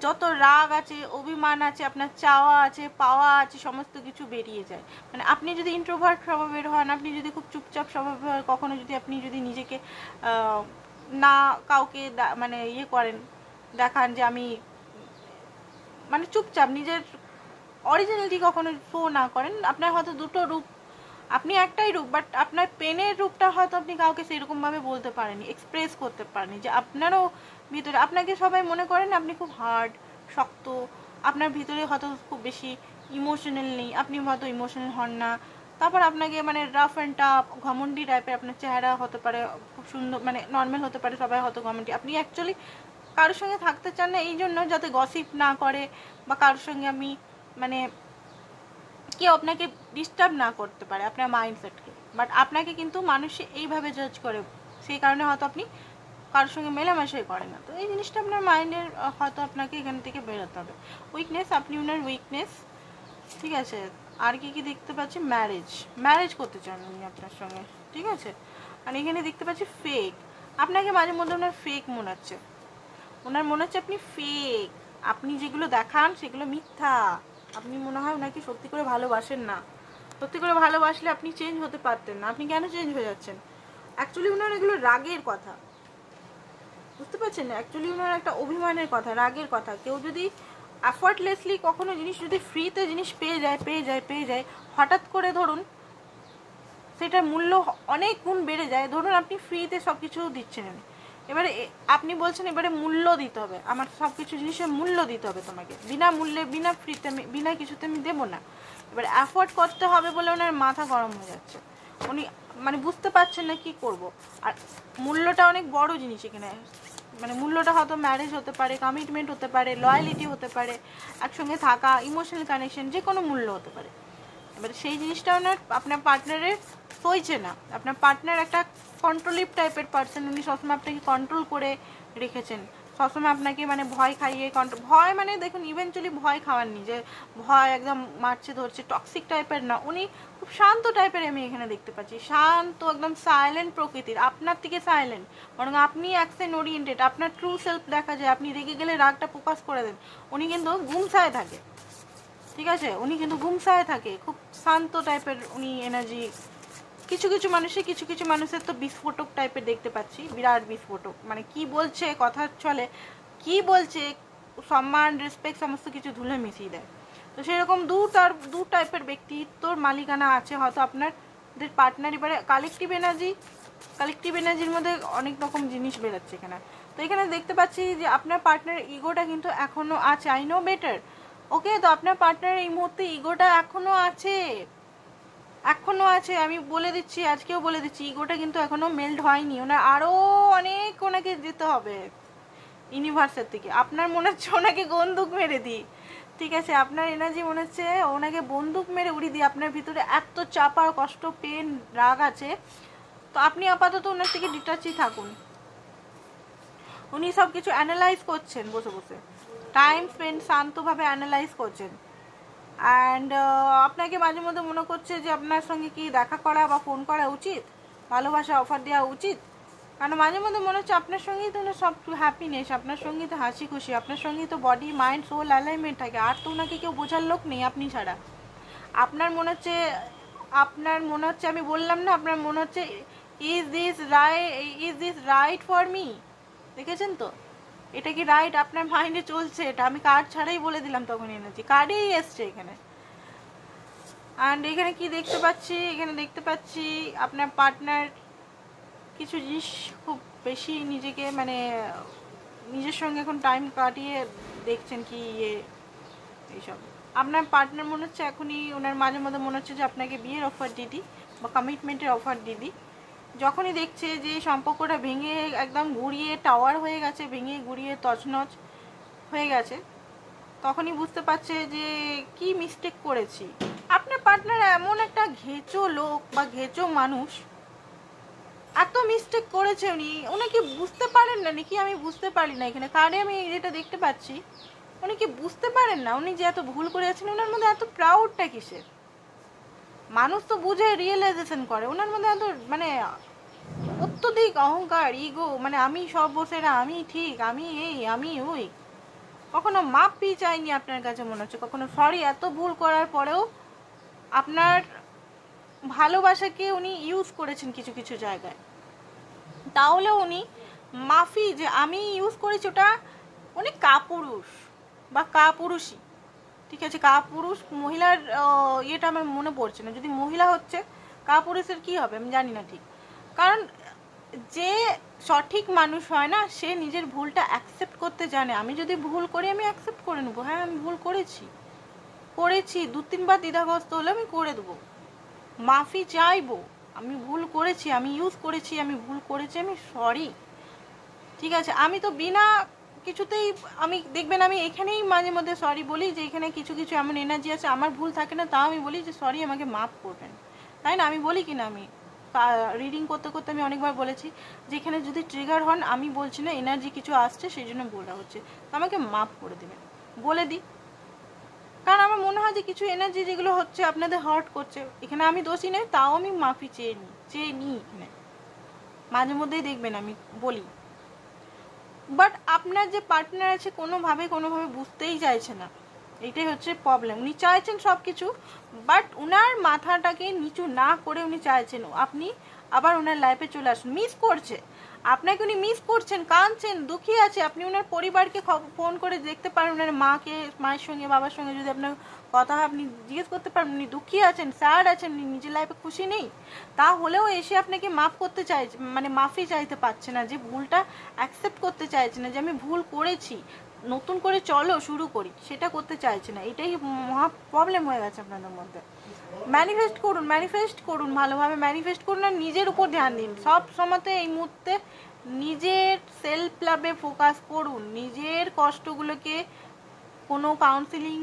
যত রাগ আছে, অভিমান আছে, আপনার চাওয়া আছে, পাওয়া আছে, সমস্ত কিছু বেরিয়ে যায়। মানে আপনি যদি ইন্ট্রোভার্ট স্বভাবের হন, আপনি যদি খুব চুপচাপ স্বভাবের হয়, কখনো যদি আপনি নিজেকে না কাউকে মানে করেন, দেখান যে আমি মানে চুপচাপ, নিজের অরিজিনালিটি কখনো শো না করেন, আপনার হয়তো দুটো রূপ, আপনি একটাই রূপ, বাট আপনার পেনের রূপটা হয়তো আপনি কাউকে সেরকমভাবে বলতে পারেননি, এক্সপ্রেস করতে পারেননি, যে আপনারও ভিতরে, আপনাকে সবাই মনে করেন আপনি খুব হার্ড, শক্ত, আপনার ভিতরে হয়তো খুব বেশি ইমোশনাল নেই, আপনি হয়তো ইমোশনাল হন না। তারপর আপনাকে মানে রাফ অ্যান্ড টাফ, ঘমন্ডি টাইপের আপনার চেহারা হতে পারে, খুব সুন্দর, মানে নর্মাল হতে পারে, সবাই হয়তো ঘমন্ডি। আপনি অ্যাকচুয়ালি কারোর সঙ্গে থাকতে চান না এই জন্য যাতে গসিপ না করে, বা কারোর সঙ্গে আমি মানে কেউ আপনাকে ডিস্টার্ব না করতে পারে আপনার মাইন্ডসেটকে। বাট আপনাকে কিন্তু মানুষ এইভাবে জাজ করে, সেই কারণে হয়তো আপনি কারোর সঙ্গে মেলামেশাই করেন না। তো এই জিনিসটা আপনার মাইন্ডের হয়তো আপনাকে এখান থেকে বেরোতে হবে। উইকনেস, আপনি ওনার উইকনেস, ঠিক আছে। আর কি কি দেখতে পাচ্ছি, ম্যারেজ করতে চান উনি আপনার সঙ্গে, ঠিক আছে। আর এখানে দেখতে পাচ্ছি ফেক, আপনাকে মাঝে মধ্যে ওনার ফেক মনে হচ্ছে, আপনি ফেক, আপনি যেগুলো দেখান সেগুলো মিথ্যা, আপনি মনে হয় ওনাকে সত্যি করে ভালোবাসেন না। সত্যি করে ভালোবাসলে আপনি চেঞ্জ হতে পারতেন না, আপনি কেন চেঞ্জ হয়ে যাচ্ছেন? অ্যাকচুয়ালি ওনার এগুলো রাগের কথা, বুঝতে পারছেন? অ্যাকচুয়ালি ওনার একটা অভিমানের কথা, রাগের কথা। কেউ যদি এফর্টলেসলি কখনো জিনিস যদি ফ্রিতে জিনিস পেয়ে যায়, হঠাৎ করে ধরুন সেটার মূল্য অনেক গুণ বেড়ে যায়। ধরুন আপনি ফ্রিতে সব কিছু দিচ্ছেন, এবারে আপনি বলছেন এবারে মূল্য দিতে হবে, আমার সব কিছু জিনিসের মূল্য দিতে হবে তোমাকে, বিনা মূল্যে, বিনা ফ্রিতে, বিনা কিছুতে আমি দেবো না। এবার অ্যাফোর্ড করতে হবে বলে ওনার মাথা গরম হয়ে যাচ্ছে, উনি মানে বুঝতে পারছেন না কি করব। আর মূল্যটা অনেক বড় জিনিস এখানে, মানে মূল্যটা হয়তো ম্যারেজ হতে পারে, কমিটমেন্ট হতে পারে, লয়ালিটি হতে পারে, একসঙ্গে থাকা, ইমোশনাল কানেকশন, যে কোনো মূল্য হতে পারে। এবারে সেই জিনিসটা আপনার পার্টনারের সইছে না। আপনার পার্টনার একটা কন্ট্রোলিভ টাইপের পার্সন, উনি সবসময় আপনাকে কন্ট্রোল করে রেখেছেন, সবসময় আপনাকে মানে ভয় খাইয়ে, ভয় মানে দেখুন ইভেনচুয়ালি ভয় খাওয়াননি, যে ভয় একদম মারছে ধরছে, টক্সিক টাইপের না, উনি খুব শান্ত টাইপের আমি এখানে দেখতে পাচ্ছি, শান্ত, একদম সাইলেন্ট প্রকৃতির, আপনার থেকে সাইলেন্ট, বরং আপনি অ্যাকশন ওরিয়েন্টেড, আপনার ট্রু সেলফ দেখা যায়, আপনি রেগে গেলে রাগটা প্রকাশ করে দেন। উনি কিন্তু গুমসায় থাকে, ঠিক আছে, উনি কিন্তু গুমসায় থাকে, খুব শান্ত টাইপের উনি এনার্জি। কিছু কিছু মানুষের তো বিস্ফোটক টাইপের দেখতে পাচ্ছি, বিরাট বিস্ফোটক, মানে কি বলছে কথা চলে, কি বলছে, সম্মান, রেসপেক্ট সমস্ত কিছু ধুলে মিশিয়ে দেয়। তো সেরকম দু টাইপের ব্যক্তিত্বর মালিকানা আছে হয়তো আপনাদের পার্টনার। এবারে কালেকটিভ এনার্জির মধ্যে অনেক রকম জিনিস বেরোচ্ছে এখানে। তো এখানে দেখতে পাচ্ছি যে আপনার পার্টনার ইগোটা কিন্তু এখনও আছে, আই নো বেটার, ও ওকে, তো আপনার পার্টনার এই মুহূর্তে ইগোটা এখনো আছে, আমি বলে দিচ্ছি, আজকেও বলে দিচ্ছি, ইগোটা কিন্তু এখনো মেল্ট হয়নি। ওনার আরো অনেক ওনাকে যেতে হবে ইউনিভার্সের থেকে। আপনার মনে হচ্ছে ওনাকে বন্দুক মেরে দিই, ঠিক আছে, আপনার এনার্জি মনে হচ্ছে ওনাকে বন্দুক মেরে উড়িয়ে দিই। আপনার ভিতরে এত চাপা, কষ্ট, পেন, রাগ আছে, তো আপনি আপাতত ওনার থেকে ডিটাচই থাকুন। উনি সব কিছু অ্যানালাইজ করছেন বসে বসে, টাইম স্পেন্ড শান্তভাবে অ্যানালাইজ করছেন। অ্যান্ড আপনাকে মাঝে মধ্যে মনে করছে যে আপনার সঙ্গে কি দেখা করা বা ফোন করা উচিত, ভালোবাসা অফার দেওয়া উচিত। কারণ মাঝে মধ্যে মনে হচ্ছে আপনার সঙ্গেই তো সব হ্যাপিনেস, আপনার সঙ্গেই তো হাসি খুশি, আপনার সঙ্গেই তো বডি মাইন্ড সোল অ্যালাইনমেন্ট থাকে। আর তো ওনাকে কেউ বোঝার লোক নেই আপনি ছাড়া। আপনার মনে হচ্ছে আমি বললাম না, আপনার মনে হচ্ছে is this right for me. দেখেছেন তো, এটা কি রাইট আপনার মাইন্ডে চলছে? এটা আমি কার্ড ছাড়াই বলে দিলাম, তখন এনেছি কার্ডেই এসছে এখানে। অ্যান্ড এখানে কি দেখতে পাচ্ছি, এখানে দেখতে পাচ্ছি আপনার পার্টনার কিছু জিনিস খুব বেশি নিজেকে মানে নিজের সঙ্গে এখন টাইম কাটিয়ে দেখছেন কি এইসব। আপনার পার্টনার মনে হচ্ছে এখনই ওনার মাঝে মধ্যে মনে হচ্ছে যে আপনাকে বিয়ের অফার দিদি বা কমিটমেন্টের অফার দিদি। যখনই দেখছে যে সম্পর্কটা ভেঙে একদম গুড়িয়ে টাওয়ার হয়ে গেছে, ভেঙে গুড়িয়ে তছনছ হয়ে গেছে, তখনই বুঝতে পারছে যে কি মিস্টেক করেছি। আপনার পার্টনার এমন একটা ঘেঁচো লোক বা ঘেঁচো মানুষ, এত মিস্টেক করেছে উনি কি বুঝতে পারেন না নাকি? আমি বুঝতে পারি না, এখানে কার্ডে আমি যেটা দেখতে পাচ্ছি উনি কি বুঝতে পারেন না উনি যে এত ভুল করে আছেন? ওনার মধ্যে এত প্রাউডটা কিসের? মানুষ তো বুঝে রিয়েলাইজেশন করে, ওনার মধ্যে এত মানে অত্যধিক অহংকার, ইগো, মানে আমি সর্বসেরা, আমি ঠিক, আমি এই, আমি ওই। কখনো মাপই চাইনি আপনার কাছে মনে হচ্ছে, কখনো সরি। এত ভুল করার পরেও আপনার ভালোবাসাকে উনি ইউজ করেছেন কিছু কিছু জায়গায়, তাহলে উনি মাফি যে আমি ইউজ করেছি, ওটা উনি কাপুরুষ বা কাপুরুষই, ঠিক আছে। কাপুরুষ মহিলার ইয়েটা আমার মনে পড়ছে না, যদি মহিলা হচ্ছে কাপুরুষের কি হবে আমি জানি না ঠিক। কারণ যে সঠিক মানুষ হয় না, সে নিজের ভুলটা অ্যাকসেপ্ট করতে জানে। আমি যদি ভুল করি আমি অ্যাকসেপ্ট করে নেবো, হ্যাঁ আমি ভুল করেছি, 2-3 বার দ্বিধাগ্রস্ত হলে আমি করে দেবো, মাফি চাইবো, আমি ভুল করেছি, আমি ইউজ করেছি, আমি ভুল করেছি, আমি সরি, ঠিক আছে। আমি তো বিনা কিছুতেই আমি দেখবেন আমি এখানেই মাঝে মধ্যে সরি বলি, যে এখানে কিছু কিছু এমন এনার্জি আছে আমার ভুল থাকে না, তাও আমি বলি যে সরি আমাকে মাফ করবেন, তাই না? আমি বলি কি না, আমি রিডিং করতে করতে আমি অনেকবার বলেছি যে এখানে যদি ট্রিগার হন, আমি বলছি না এনার্জি কিছু আসছে সেই জন্য বলা হচ্ছে, আমাকে মাফ করে দেবেন বলে দিই। কারণ আমার মনে হয় যে কিছু এনার্জি যেগুলো হচ্ছে আপনাদের হার্ট করছে, এখানে আমি দোষী নেই, তাও আমি মাফি চেয়ে নিই এখানে মাঝে মধ্যেই দেখবেন আমি বলি। বাট আপনার যে পার্টনার আছে কোনোভাবে বুঝতেই চাইছে না, এটাই হচ্ছে প্রবলেম। উনি চাইছেন সব কিছু, বাট উনার মাথাটাকে নিচু না করে উনি চাইছেন আপনি আবার ওনার লাইফে চলে আসুন। মিস করছে আপনাকে, উনি মিস করছেন, কাঁদছেন, দুঃখী আছে। আপনি ওনার পরিবারকে ফোন করে দেখতে পারেন, ওনার মায়ের সঙ্গে বাবার সঙ্গে যদি আপনার কথা হয় আপনি জিজ্ঞেস করতে পারেন উনি দুঃখী আছেন, স্যাড আছেন, নিজের লাইফে খুশি নেই, তাহলেও এসে আপনাকে মাফ করতে চাইছে, মানে মাফি চাইতে পারছে না, যে ভুলটা অ্যাকসেপ্ট করতে চাইছে না, যে আমি ভুল করেছি, নতুন করে চলো শুরু করি, সেটা করতে চাইছে না। এটাই মহা প্রবলেম হয়ে গেছে আপনাদের মধ্যে। ম্যানিফেস্ট করুন, ভালোভাবে ম্যানিফেস্ট করুন, আর নিজের উপর ধ্যান দিন সব সময়তে। এই মুহূর্তে নিজের সেলফ লাভে ফোকাস করুন, নিজের কষ্টগুলোকে কোনো কাউন্সিলিং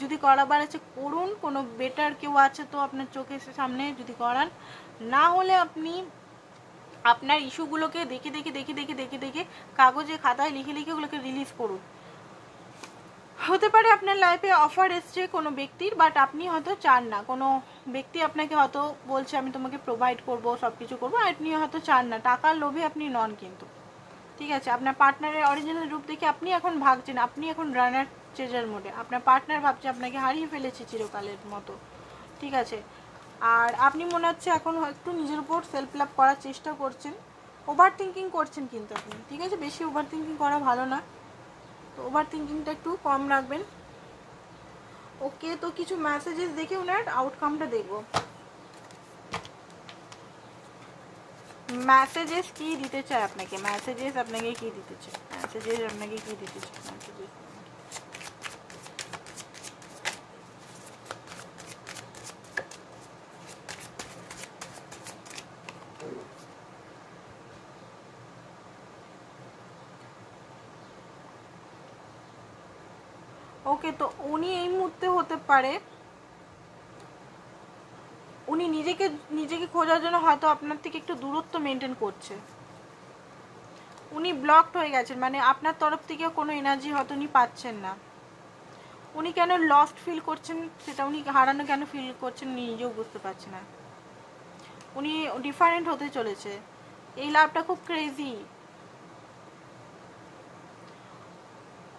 যদি করাবার আছে করুন, কোনো বেটার কেউ আছে তো আপনার চোখের সামনে যদি করান, না হলে আপনি আপনার ইস্যুগুলোকে দেখে কাগজে খাতায় লিখে ওগুলোকে রিলিজ করুন। হতে পারে আপনার লাইফে অফার এসছে কোনো ব্যক্তির, বাট আপনি হয়তো চান না, কোনো ব্যক্তি আপনাকে হয়তো বলছে আমি তোমাকে প্রোভাইড করবো, সব কিছু করবো, আপনি হয়তো চান না, টাকার লোভে আপনি নন কিন্তু, ঠিক আছে। আপনার পার্টনারের অরিজিনাল রূপ দেখে আপনি এখন ভাগছেন, আপনি এখন রানার চেজার মোডে, আপনার পার্টনার ভাবছে আপনাকে হারিয়ে ফেলেছে চিরকালের মতো, ঠিক আছে। আর আপনি মনে হচ্ছে এখন একটু নিজের উপর সেলফ লাভ করার চেষ্টা করছেন, ওভার থিঙ্কিং করছেন কিন্তু আপনি, ঠিক আছে। বেশি ওভার থিঙ্কিং করা ভালো না, তো ওভার থিঙ্কিংটা একটু কম রাখবেন। ওকে, তো কিছু মেসেজেস দেখে ওনার আউটকামটা দেখবো। মেসেজেস কি দিতে চায় আপনাকে, মেসেজেস আপনাকে কি দিতে চায়, মেসেজেস আপনাকে কি দিতে চায়, মেসেজেস ওকে, তো উনি এই মুহূর্তে হতে পারে উনি নিজেকে খোঁজার জন্য হয়তো আপনার থেকে একটু দূরত্ব মেনটেন করছে। উনি ব্লকড হয়ে গেছেন, মানে আপনার তরফ থেকে কোনো এনার্জি হয়তো উনি পাচ্ছেন না। উনি কেন লস্ট ফিল করছেন, সেটা উনি হারানো কেন ফিল করছেন নিজেও বুঝতে পারছে না। উনি ডিফারেন্ট হতে চলেছে, এই লাভটা খুব ক্রেজি।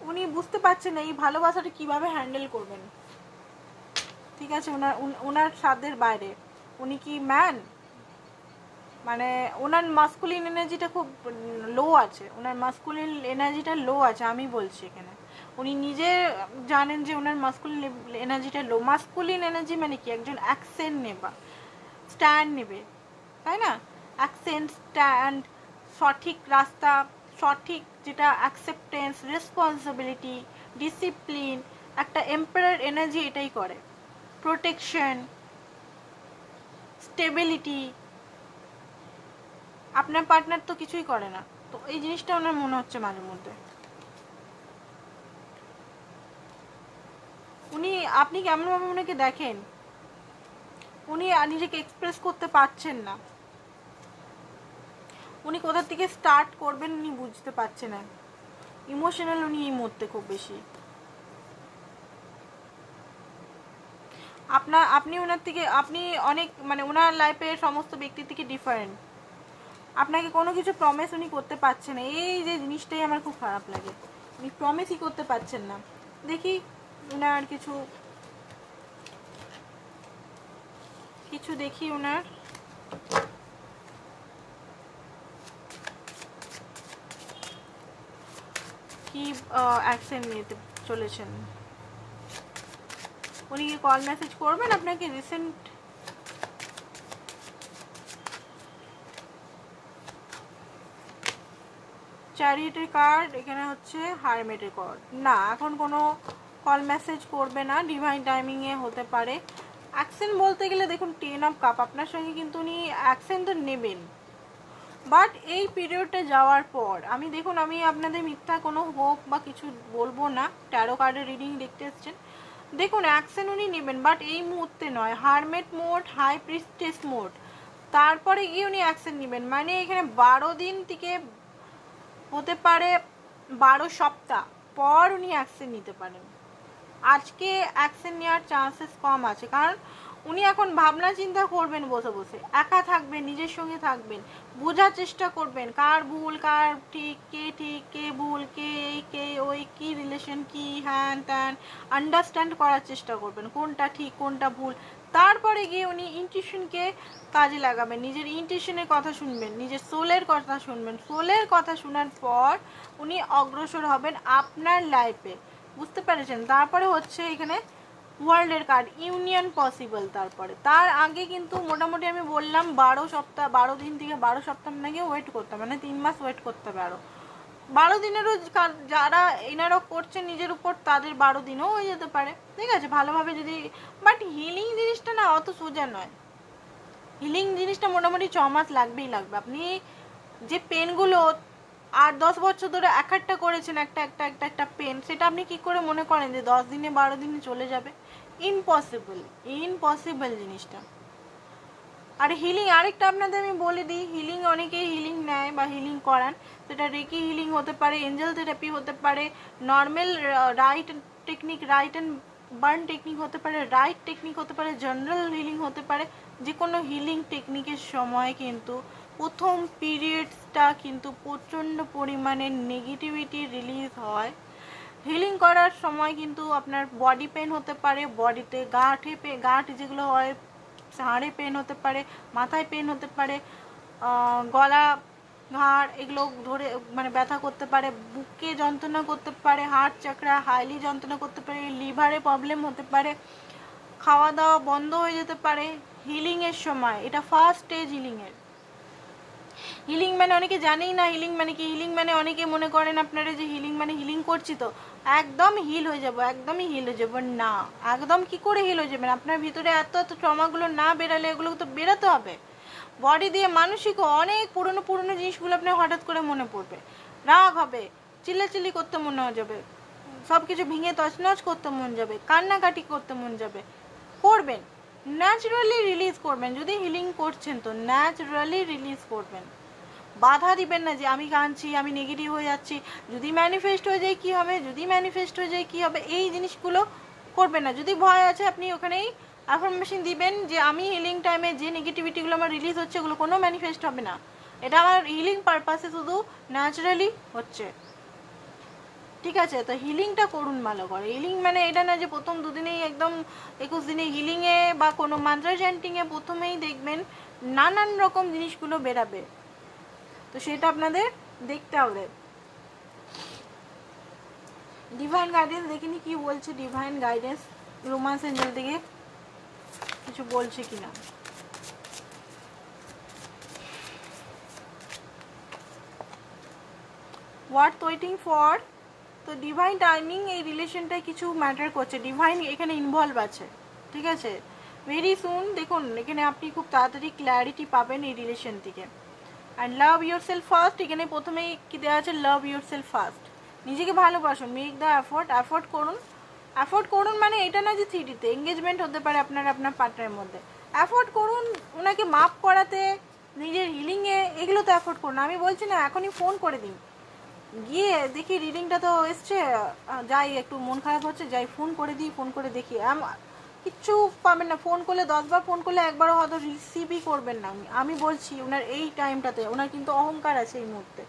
উনি বুঝতে পারছেন না এই ভালোবাসাটা কিভাবে হ্যান্ডেল করবেন, ঠিক আছে। ওনার সাধ্যের বাইরে। উনি কি ম্যান, মানে ওনার মাস্কুলিন এনার্জিটা খুব লো আছে, ওনার মাস্কুলিন এনার্জিটা লো আছে, আমি বলছি এখানে। উনি নিজে জানেন যে ওনার মাস্কুলিন এনার্জিটা লো। মাস্কুলিন এনার্জি মানে কি, একজন অ্যাকসেন্ট নেবা, স্ট্যান্ড নেবে, তাই না? অ্যাকসেন্ট, স্ট্যান্ড, সঠিক রাস্তা, সঠিক যেটা অ্যাকসেপ্টেন্স, রেসপন্সিবিলিটি, ডিসিপ্লিন, একটা এম্পায়ার এনার্জি এটাই করে। Protection, stability. আপনার পার্টনার তো কিছুই করে না, তো এই জিনিসটা ওনার মনে হচ্ছে মাঝে মধ্যে। আপনি কেমনভাবে ওনাকে দেখেন, উনি নিজেকে এক্সপ্রেস করতে পারছেন না, উনি কোথা থেকে স্টার্ট করবেন উনি বুঝতে পারছেন না। ইমোশনাল উনি এই মুহূর্তে খুব বেশি। আপনি ওনার থেকে, আপনি অনেক, মানে ওনার লাইফের সমস্ত ব্যক্তির থেকে ডিফারেন্ট। আপনাকে কোনো কিছু প্রমিস উনি করতে পারছেন না, এই যে জিনিসটাই আমার খুব খারাপ লাগে। উনি প্রমিসই করতে পারছেন না। দেখি ওনার কিছু দেখি ওনার কি অ্যাকশন নিতে চলেছেন। উনি কি কল মেসেজ করবেন আপনাকে রিসেন্ট? চ্যারিটের কার্ড, এখানে হচ্ছে হারমেটের কার্ড। না, এখন কোনো কল মেসেজ করবে না, ডিভাইন টাইমিংয়ে হতে পারে। অ্যাকশন বলতে গেলে দেখুন 10 অফ কাপ, আপনার সঙ্গে কিন্তু উনি অ্যাকশন তো নেবেন, বাট এই পিরিয়ডটা যাওয়ার পর আমি আপনাদের মিথ্যা কোনো হোপ বা কিছু বলবো না। ট্যারো কার্ডের রিডিং দেখতে এসছেন, দেখুন অ্যাকশন উনি নেবেন, বাট এই মুহূর্তে নয়। Hermit mode, high priestess mode, তারপরে গিয়ে উনি অ্যাকশন নেবেন। মানে এখানে 12 দিন থেকে হতে পারে 12 সপ্তাহ পর উনি অ্যাকশন নিতে পারেন। আজকে অ্যাকশন নেওয়ার চান্সেস কম আছে, কারণ উনি এখন ভাবনা চিন্তা করবেন, বসে বসে একা থাকবেন, নিজের সঙ্গে থাকবেন, বোঝার চেষ্টা করবেন কার ভুল কার ঠিক, কে ভুল, কে এই কে ওই, কি রিলেশন, কি হ্যান ত্যান, আন্ডারস্ট্যান্ড করার চেষ্টা করবেন কোনটা ঠিক কোনটা ভুল। তারপরে গিয়ে উনি ইনটিউশনকে কাজে লাগাবেন, নিজের ইনটিউশনের কথা শুনবেন, নিজের সোলের কথা শুনবেন। সোলের কথা শোনার পর উনি অগ্রসর হবেন আপনার লাইফে, বুঝতে পেরেছেন? তারপরে হচ্ছে এখানে ওয়ার্ল্ডের কার্ড, ইউনিয়ন পসিবল। তারপরে তার আগে কিন্তু মোটামুটি আমি বললাম 12 দিন থেকে 12 সপ্তাহ নাকি ওয়েট করতে হবে, মানে 3 মাস ওয়েট করতে হবে। আরও 12 দিনেরও যারা এনারা করছেন নিজের উপর, তাদের 12 দিনও হয়ে যেতে পারে, ঠিক আছে, ভালোভাবে যদি। বাট হিলিং জিনিসটা না অত সোজা নয়। হিলিং জিনিসটা মোটামুটি 6 মাস লাগবেই লাগবে। আপনি যে পেনগুলো 8-10 বছর ধরে একটা করেছেন, একটা পেন, সেটা আপনি কি করে মনে করেন যে 10 দিনে 12 দিনে চলে যাবে? ইম্পসিবল জিনিসটা। আর হিলিং আরেকটা আপনাদের আমি বলে দিই, হিলিং অনেকেই হিলিং নেয় বা হিলিং করান, সেটা রেকি হিলিং হতে পারে, এঞ্জেল থেরাপি হতে পারে, normal right technique, right and burn technique হতে পারে, রাইট টেকনিক হতে পারে, জেনারেল হিলিং হতে পারে। যে কোনো হিলিং টেকনিকের সময় কিন্তু প্রথম পিরিয়ডসটা কিন্তু প্রচণ্ড পরিমাণে নেগেটিভিটি রিলিজ হয়। হিলিং করার সময় কিন্তু আপনার বডি পেন হতে পারে, বডিতে গাঁট যেগুলো হয়, হাড়ে পেন হতে পারে, মাথায় পেন হতে পারে, গলা ঘাড় এগুলো ধরে মানে ব্যথা করতে পারে, বুকে যন্ত্রণা করতে পারে, হার্ট চাকরা হাইলি যন্ত্রণা করতে পারে, লিভারে প্রবলেম হতে পারে, খাওয়া দাওয়া বন্ধ হয়ে যেতে পারে হিলিংয়ের সময়। এটা ফার্স্ট স্টেজ হিলিংয়ের। হিলিং মানে অনেকে জানেই না হিলিং মানে কি। হিলিং মানে অনেকে মনে করেন আপনারা যে হিলিং মানে হিলিং করছি তো একদম হিল হয়ে যাবো, একদমই হিল হয়ে যাবো না। একদম কি করে হিল হয়ে যাবেন? আপনার ভিতরে এত ট্রমাগুলো না বেরালে, এগুলো তো বেরোতে হবে বডি দিয়ে। মানসিক অনেক পুরনো জিনিসগুলো আপনার হঠাৎ করে মনে পড়বে, রাগ হবে, চিল্লাচিল্লি করতে মনে হয়ে যাবে, সব কিছু ভেঙে তছনছ করতে মন যাবে, কান্নাকাটি করতে মন যাবে, করবেন, ন্যাচারালি রিলিজ করবেন। যদি হিলিং করছেন তো ন্যাচারালি রিলিজ করবেন, বাধা দিবেন না যে আমি কাঁদছি, আমি নেগেটিভ হয়ে যাচ্ছি, যদি ম্যানিফেস্ট হয়ে যায় কী হবে, যদি ম্যানিফেস্ট হয়ে যায় কী হবে, এই জিনিসগুলো করবেন না। যদি ভয় আছে আপনি ওখানেই অ্যাফার্মেশন দিবেন যে আমি হিলিং টাইমে যে নেগেটিভিটিগুলো আমার রিলিজ হচ্ছে ওগুলো কোনো ম্যানিফেস্ট হবে না, এটা আমার হিলিং পারপাসে শুধু ন্যাচারালি হচ্ছে। ঠিক আছে, তো হিলিংটা করুন ভালো করে। হিলিং মানে এটা না যে প্রথম দুদিনেই একদম 21 দিনে হিলিংয়ে বা কোনো মান্ত্রা চ্যান্টিংয়ে প্রথমেই দেখবেন নানান রকম জিনিসগুলো বেরাবে, তো সেটা আপনাদের দেখতে হবে। ডিভাইন গাইডেন্স দেখিনি কি বলছে ডিভাইন গাইডেন্স, রোমান্স এঞ্জেল থেকে কিছু বলছে কিনা। হোয়াট ওয়েটিং ফর, তো ডিভাইন টাইমিং এই রিলেশনটায় কিছু ম্যাটার করছে, ডিভাইন এখানে ইনভলভ আছে। ঠিক আছে, ভেরি সুন দেখুন এখানে আপনি খুব তাড়াতাড়ি ক্ল্যারিটি পাবেন এই রিলেশন থেকে। And love your self first, এখানে প্রথমেই কি দেওয়া আছে, লাভ ইউর সেলফ ফার্স্ট, নিজেকে ভালোবাসুন, মেক দ্য এফোর্ট, এফোর্ট করুন। এফোর্ট করুন মানে এটা না যে থ্রিডিতে এঙ্গেজমেন্ট হতে পারে আপনার আপনার পার্টনারের মধ্যে, এফোর্ট করুন ওনাকে মাপ করাতে, নিজের হিলিংয়ে, এগুলো তো এফোর্ট করুন। আমি বলছি না এখনই ফোন করে দিন, গিয়ে দেখি রিডিংটা তো এসছে, যাই একটু মন খারাপ হচ্ছে, যাই ফোন করে দিই, ফোন করে দেখি, কিচ্ছু পাবেন না। ফোন করলে 10 বার ফোন করলে একবারও হয়তো রিসিভই করবেন না। আমি বলছি ওনার এই টাইমটাতে ওনার কিন্তু অহংকার আছে এই মুহূর্তে,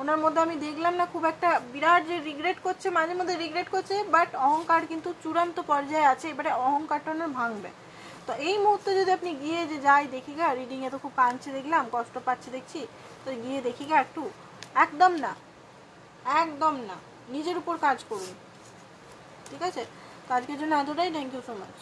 ওনার মধ্যে আমি দেখলাম না খুব একটা বিরাট যে রিগ্রেট করছে, মাঝে মধ্যে রিগ্রেট করছে, বাট অহংকার কিন্তু চূড়ান্ত পর্যায়ে আছে, এবারে অহংকারটা ওনার ভাঙবে। তো এই মুহূর্তে যদি আপনি গিয়ে যে যাই দেখি গা, রিডিংয়ে তো খুব কাঁদছে দেখলাম, কষ্ট পাচ্ছে দেখছি, তো গিয়ে দেখি গা একটু, একদম না, একদম না, নিজের উপর কাজ করুন। ঠিক আছে, তো আজকের জন্য এতটাই, থ্যাংক ইউ সো মাচ।